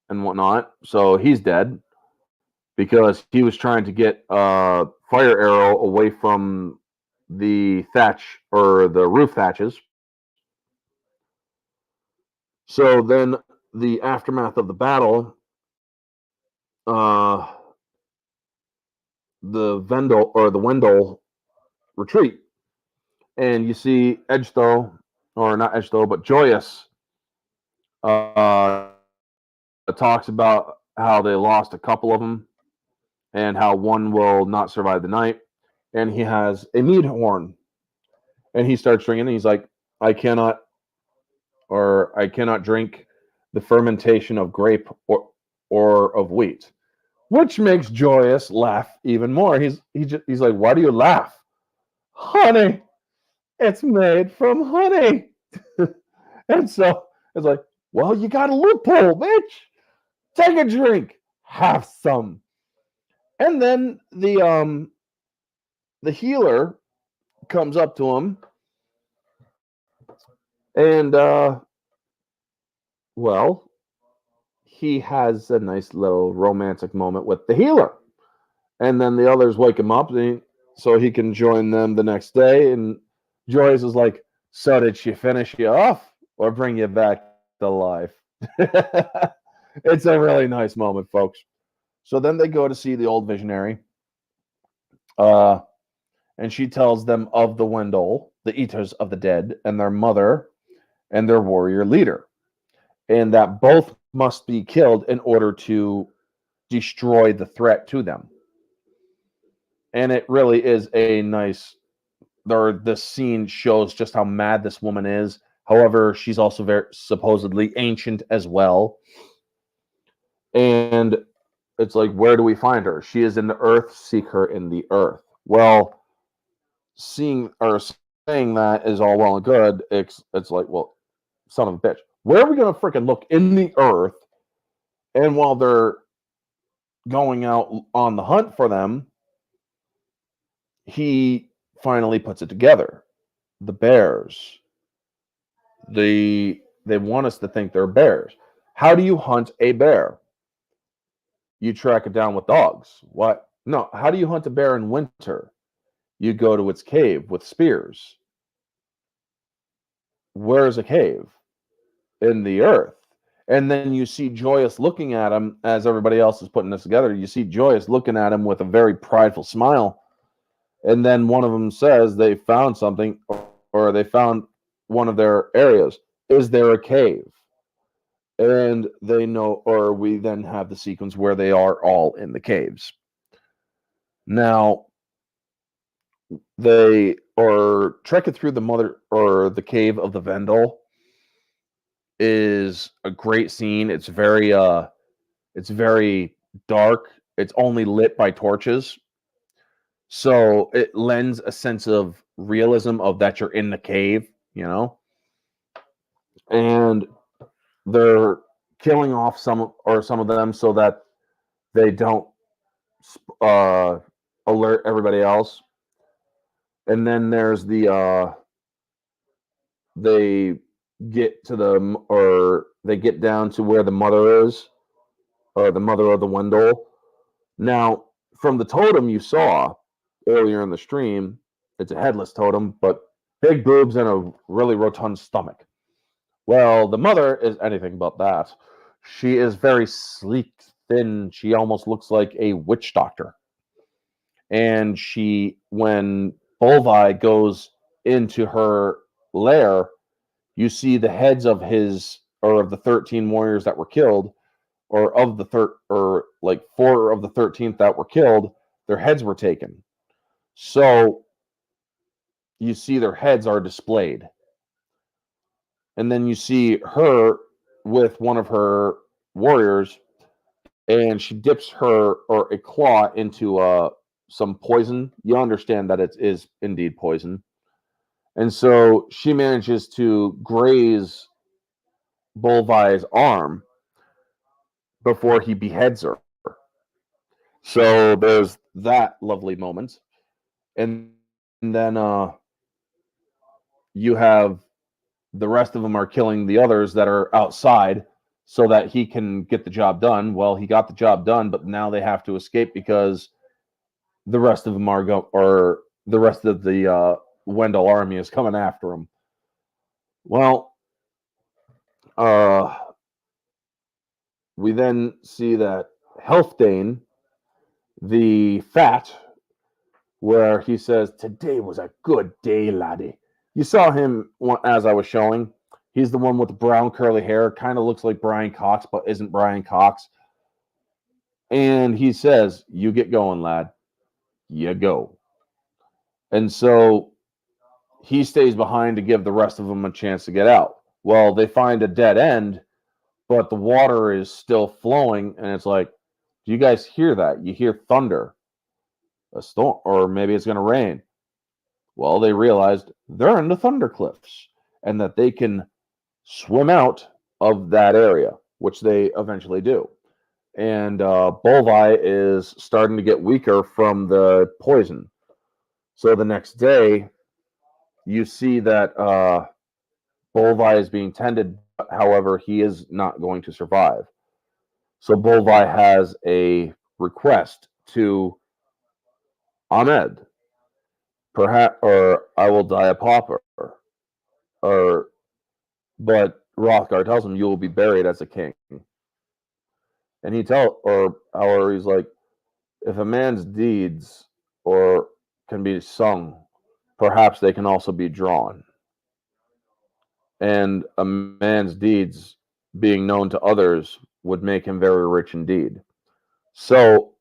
and whatnot. So he's dead because he was trying to get a fire arrow away from the thatch or the roof thatches. So then the aftermath of the battle, the Wendell retreat, and you see Egtho, or not Egtho, but Joyous talks about how they lost a couple of them and how one will not survive the night. And he has a mead horn, and he starts drinking, and he's like, I cannot drink the fermentation of grape or of wheat, which makes Joyous laugh even more. He's like, "Why do you laugh?" "Honey, it's made from honey." And so it's like, "Well, you got a loophole, bitch. Take a drink, have some." And then the healer comes up to him And well, he has a nice little romantic moment with the healer. And then the others wake him up so he can join them the next day. And Joyce is like, so did she finish you off or bring you back to life? It's a really nice moment, folks. So then they go to see the old visionary. And she tells them of the Wendell, the Eaters of the Dead, and their mother and their warrior leader, and that both must be killed in order to destroy the threat to them. And it really is a nice, or the scene shows just how mad this woman is. However, she's also very supposedly ancient as well. And it's like, where do we find her? She is in the earth, seek her in the earth. Well, seeing or saying that is all well and good. It's like, well, son of a bitch, where are we going to freaking look in the earth? And while they're going out on the hunt for them, he finally puts it together. The bears. They want us to think they're bears. How do you hunt a bear? You track it down with dogs. What? No. How do you hunt a bear in winter? You go to its cave with spears. Where is a cave? In the earth. And then you see Joyous looking at him as everybody else is putting this together. You see Joyous looking at him with a very prideful smile. And then one of them says they found something, or they found one of their areas. Is there a cave? And they know, or we then have the sequence where they are all in the caves. Now, they are trekking through the mother or the cave of the Vendel is a great scene. It's very dark. It's only lit by torches. So it lends a sense of realism of that you're in the cave, you know? And they're killing off some of them so that they don't alert everybody else. And then there's the they get down to where the mother is, or the mother of the Wendell. Now, from the totem you saw earlier in the stream, it's a headless totem, but big boobs and a really rotund stomach. Well, the mother is anything but that. She is very sleek, thin. She almost looks like a witch doctor. And when Bolvi goes into her lair, you see the heads of the 13 warriors that were killed, or of the like 4 of the 13th that were killed, their heads were taken. So you see their heads are displayed. And then you see her with one of her warriors, and she dips a claw into some poison. You understand that it is indeed poison. And so she manages to graze Bolvi's arm before he beheads her. So there's that lovely moment. And then you have the rest of them are killing the others that are outside so that he can get the job done. Well, he got the job done, but now they have to escape because the rest of them the rest of the Wendell army is coming after him. Well, we then see that Healfdane, the fat, where he says, "Today was a good day, laddie." You saw him as I was showing. He's the one with the brown curly hair, kind of looks like Brian Cox, but isn't Brian Cox. And he says, "You get going, lad. You go." And so he stays behind to give the rest of them a chance to get out. Well, they find a dead end, but the water is still flowing, and it's like, do you guys hear that? You hear thunder, a storm, or maybe it's going to rain. Well, they realized they're in the Thunder Cliffs and that they can swim out of that area, which they eventually do. And Bolvi is starting to get weaker from the poison. So the next day, you see that Bolvi is being tended, however, he is not going to survive. So Bolvi has a request to Ahmed, perhaps, or I will die a pauper, or but Rothgar tells him you will be buried as a king, and he's like, if a man's deeds or can be sung, perhaps they can also be drawn, and a man's deeds being known to others would make him very rich indeed. So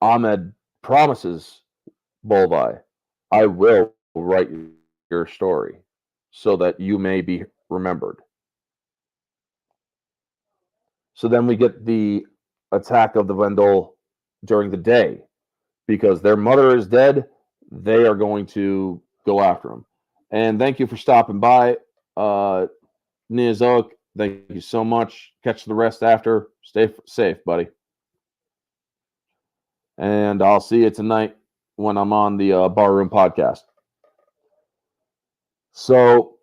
Ahmed promises Bolvi, I will write your story so that you may be remembered. So then we get the attack of the Vendel during the day because their mother is dead. They are going to go after him. And thank you for stopping by. Neozoic, thank you so much. Catch the rest after. Stay safe, buddy. And I'll see you tonight when I'm on the Barroom podcast. So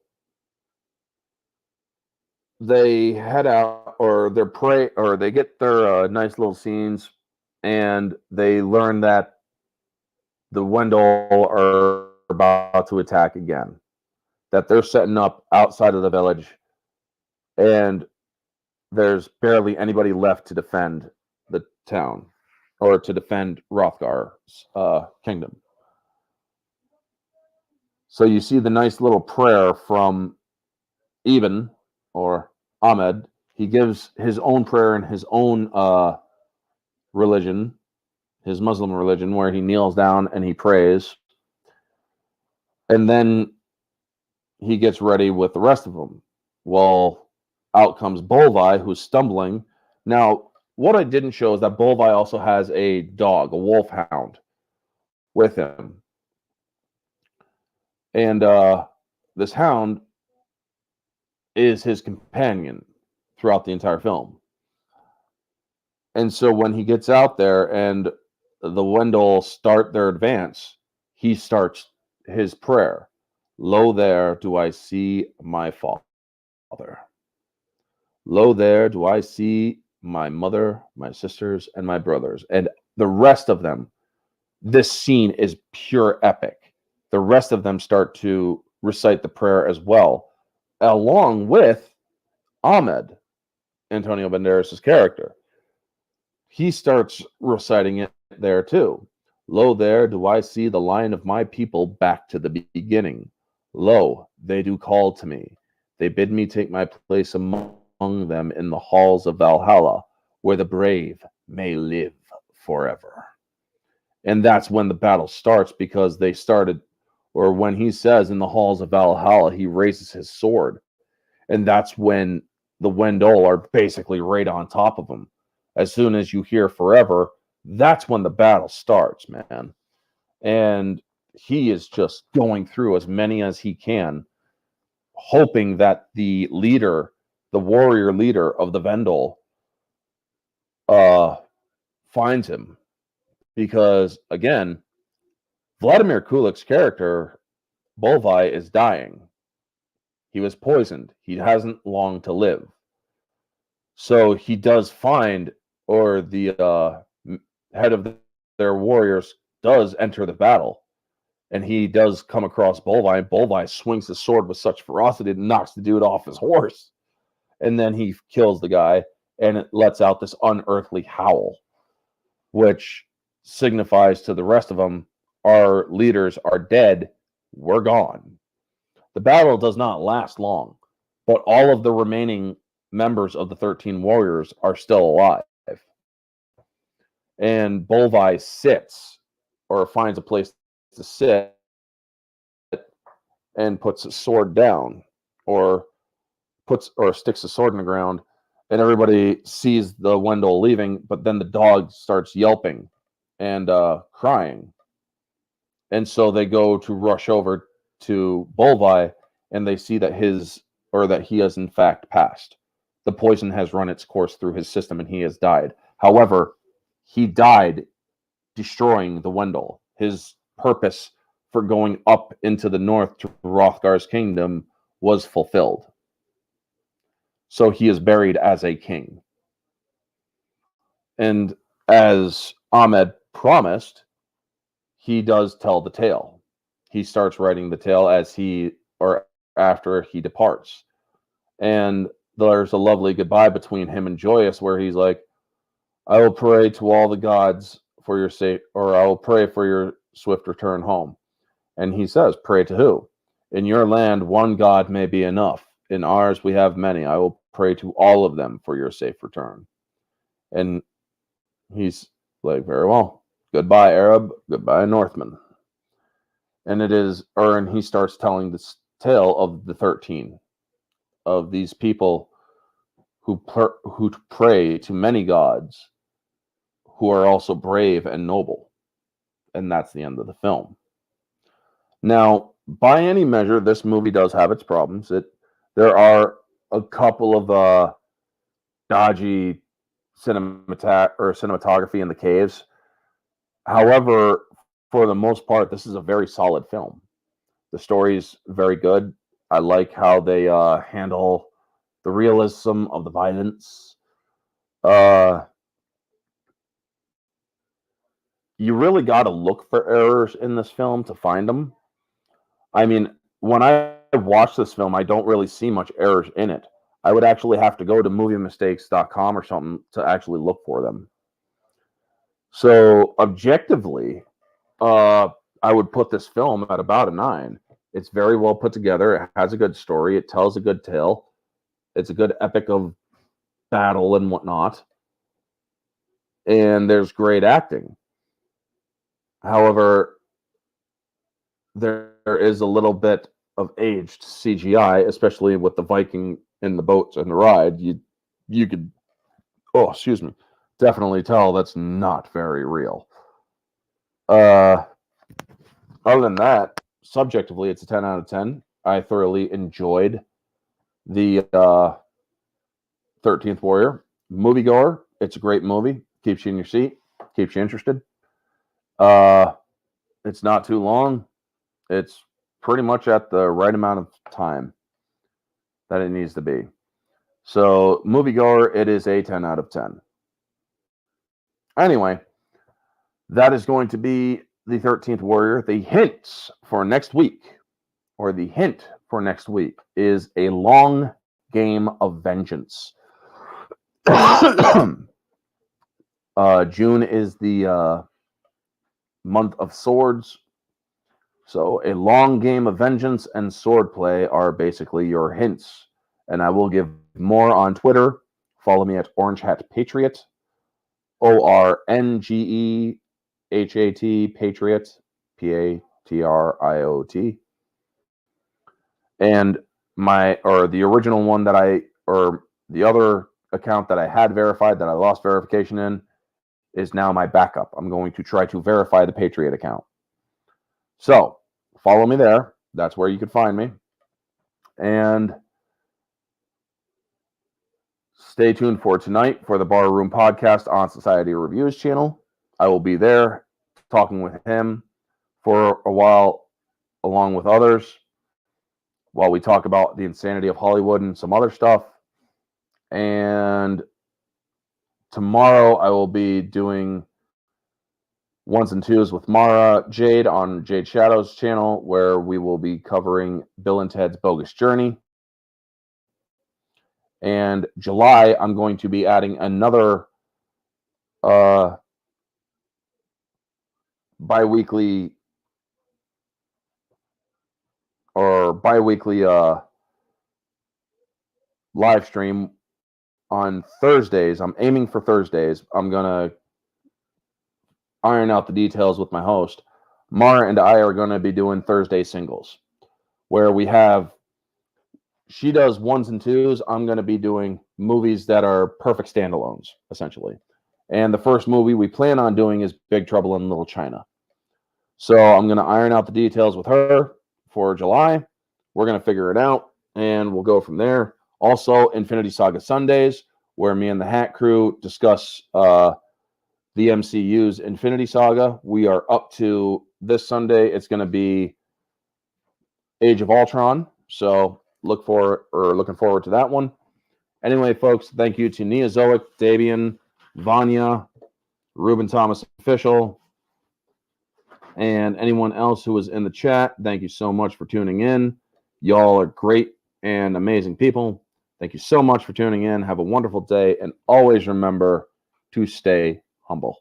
they head out, or they get their nice little scenes, and they learn that the Wendel are about to attack again. That they're setting up outside of the village, and there's barely anybody left to defend the town or to defend Rothgar's kingdom. So you see the nice little prayer from Ibn or Ahmed. He gives his own prayer in his own religion, his Muslim religion, where he kneels down and he prays. And then he gets ready with the rest of them. Well, out comes Bolvi, who's stumbling. Now, what I didn't show is that Bolvi also has a dog, a wolfhound, with him. And this hound is his companion throughout the entire film. And so when he gets out there and the Wendel start their advance, he starts his prayer. Lo there do I see my father. Lo there do I see my mother, my sisters, and my brothers. And the rest of them, this scene is pure epic. The rest of them start to recite the prayer as well, along with Ahmed, Antonio Banderas' character. He starts reciting it there too. Lo, there do I see the line of my people back to the beginning. Lo, they do call to me. They bid me take my place among them in the halls of Valhalla, where the brave may live forever. And that's when the battle starts, because they started, or when he says in the halls of Valhalla, he raises his sword. And that's when the Wendel are basically right on top of him. As soon as you hear forever, that's when the battle starts, man. And he is just going through as many as he can, hoping that the leader, the warrior leader of the Vendel, finds him. Because, again, Vladimir Kulik's character, Bolvi, is dying. He was poisoned. He hasn't long to live. So he does find, or the head of their warriors does enter the battle. And he does come across Bolvi, and Bolvi swings his sword with such ferocity and knocks the dude off his horse. And then he kills the guy, and it lets out this unearthly howl, which signifies to the rest of them, our leaders are dead, we're gone. The battle does not last long, but all of the remaining members of the 13 warriors are still alive. And Bolvi sits, or finds a place to sit, and puts his sword down, or sticks a sword in the ground, and everybody sees the Wendel leaving, but then the dog starts yelping and crying. And so they go to rush over to Bolvi, and they see that he has in fact passed. The poison has run its course through his system, and he has died. However, he died destroying the Wendel. His purpose for going up into the north to Rothgar's kingdom was fulfilled. So he is buried as a king. And as Ahmed promised, he does tell the tale. He starts writing the tale as he or after he departs. And there's a lovely goodbye between him and Joyous where he's like, I will pray to all the gods for your sake, or I will pray for your swift return home. And he says, pray to who? In your land, one God may be enough. In ours, we have many. I will pray to all of them for your safe return. And he's like, very well. Goodbye, Arab. Goodbye, Northman. And and he starts telling this tale of the 13, of these people who pray to many gods, who are also brave and noble. And that's the end of the film. Now, by any measure, this movie does have its problems. There are a couple of dodgy cinematography in the caves. However, for the most part, this is a very solid film. The story's very good. I like how they handle the realism of the violence. You really got to look for errors in this film to find them. I mean, when I watch this film, I don't really see much errors in it. I would actually have to go to moviemistakes.com or something to actually look for them. So objectively, I would put this film at about a 9. It's very well put together. It has a good story. It tells a good tale. It's a good epic of battle and whatnot. And there's great acting. However, there is a little bit of aged CGI, especially with the Viking in the boats and the ride. You could, definitely tell that's not very real. Other than that, subjectively, it's a 10 out of 10. I thoroughly enjoyed the 13th Warrior. Moviegoer, it's a great movie. Keeps you in your seat. Keeps you interested. It's not too long. It's pretty much at the right amount of time that it needs to be. So, moviegoer, it is a 10 out of 10. Anyway, that is going to be the 13th Warrior. The hints for next week, or the hint for next week, is A Long Game of Vengeance. June is the month of swords. So A Long Game of Vengeance and Swordplay are basically your hints. And I will give more on Twitter. Follow me at Orange Hat Patriot. ORNGEHAT Patriot. PATRIOT. And the original one the other account that I had verified that I lost verification in is now my backup. I'm going to try to verify the Patriot account. So, follow me there. That's where you can find me. And stay tuned for tonight for the Barroom Podcast on Society Reviews channel. I will be there talking with him for a while, along with others, while we talk about the insanity of Hollywood and some other stuff. And tomorrow I will be doing Ones and Twos with Mara Jade on Jade Shadow's channel, where we will be covering Bill and Ted's Bogus Journey. And July, I'm going to be adding another bi-weekly live stream on Thursdays. I'm aiming for Thursdays. I'm going to iron out the details with my host. Mara and I are going to be doing Thursday singles, where she does ones and twos. I'm going to be doing movies that are perfect standalones, essentially. And the first movie we plan on doing is Big Trouble in Little China. So I'm going to iron out the details with her for July. We're going to figure it out, and we'll go from there. Also, Infinity Saga Sundays, where me and the Hat Crew discuss the MCU's Infinity Saga. We are up to this Sunday. It's going to be Age of Ultron. So looking forward to that one. Anyway, folks, thank you to Neozoic, Davian, Vanya, Ruben Thomas Official, and anyone else who was in the chat. Thank you so much for tuning in. Y'all are great and amazing people. Thank you so much for tuning in. Have a wonderful day, and always remember to stay humble.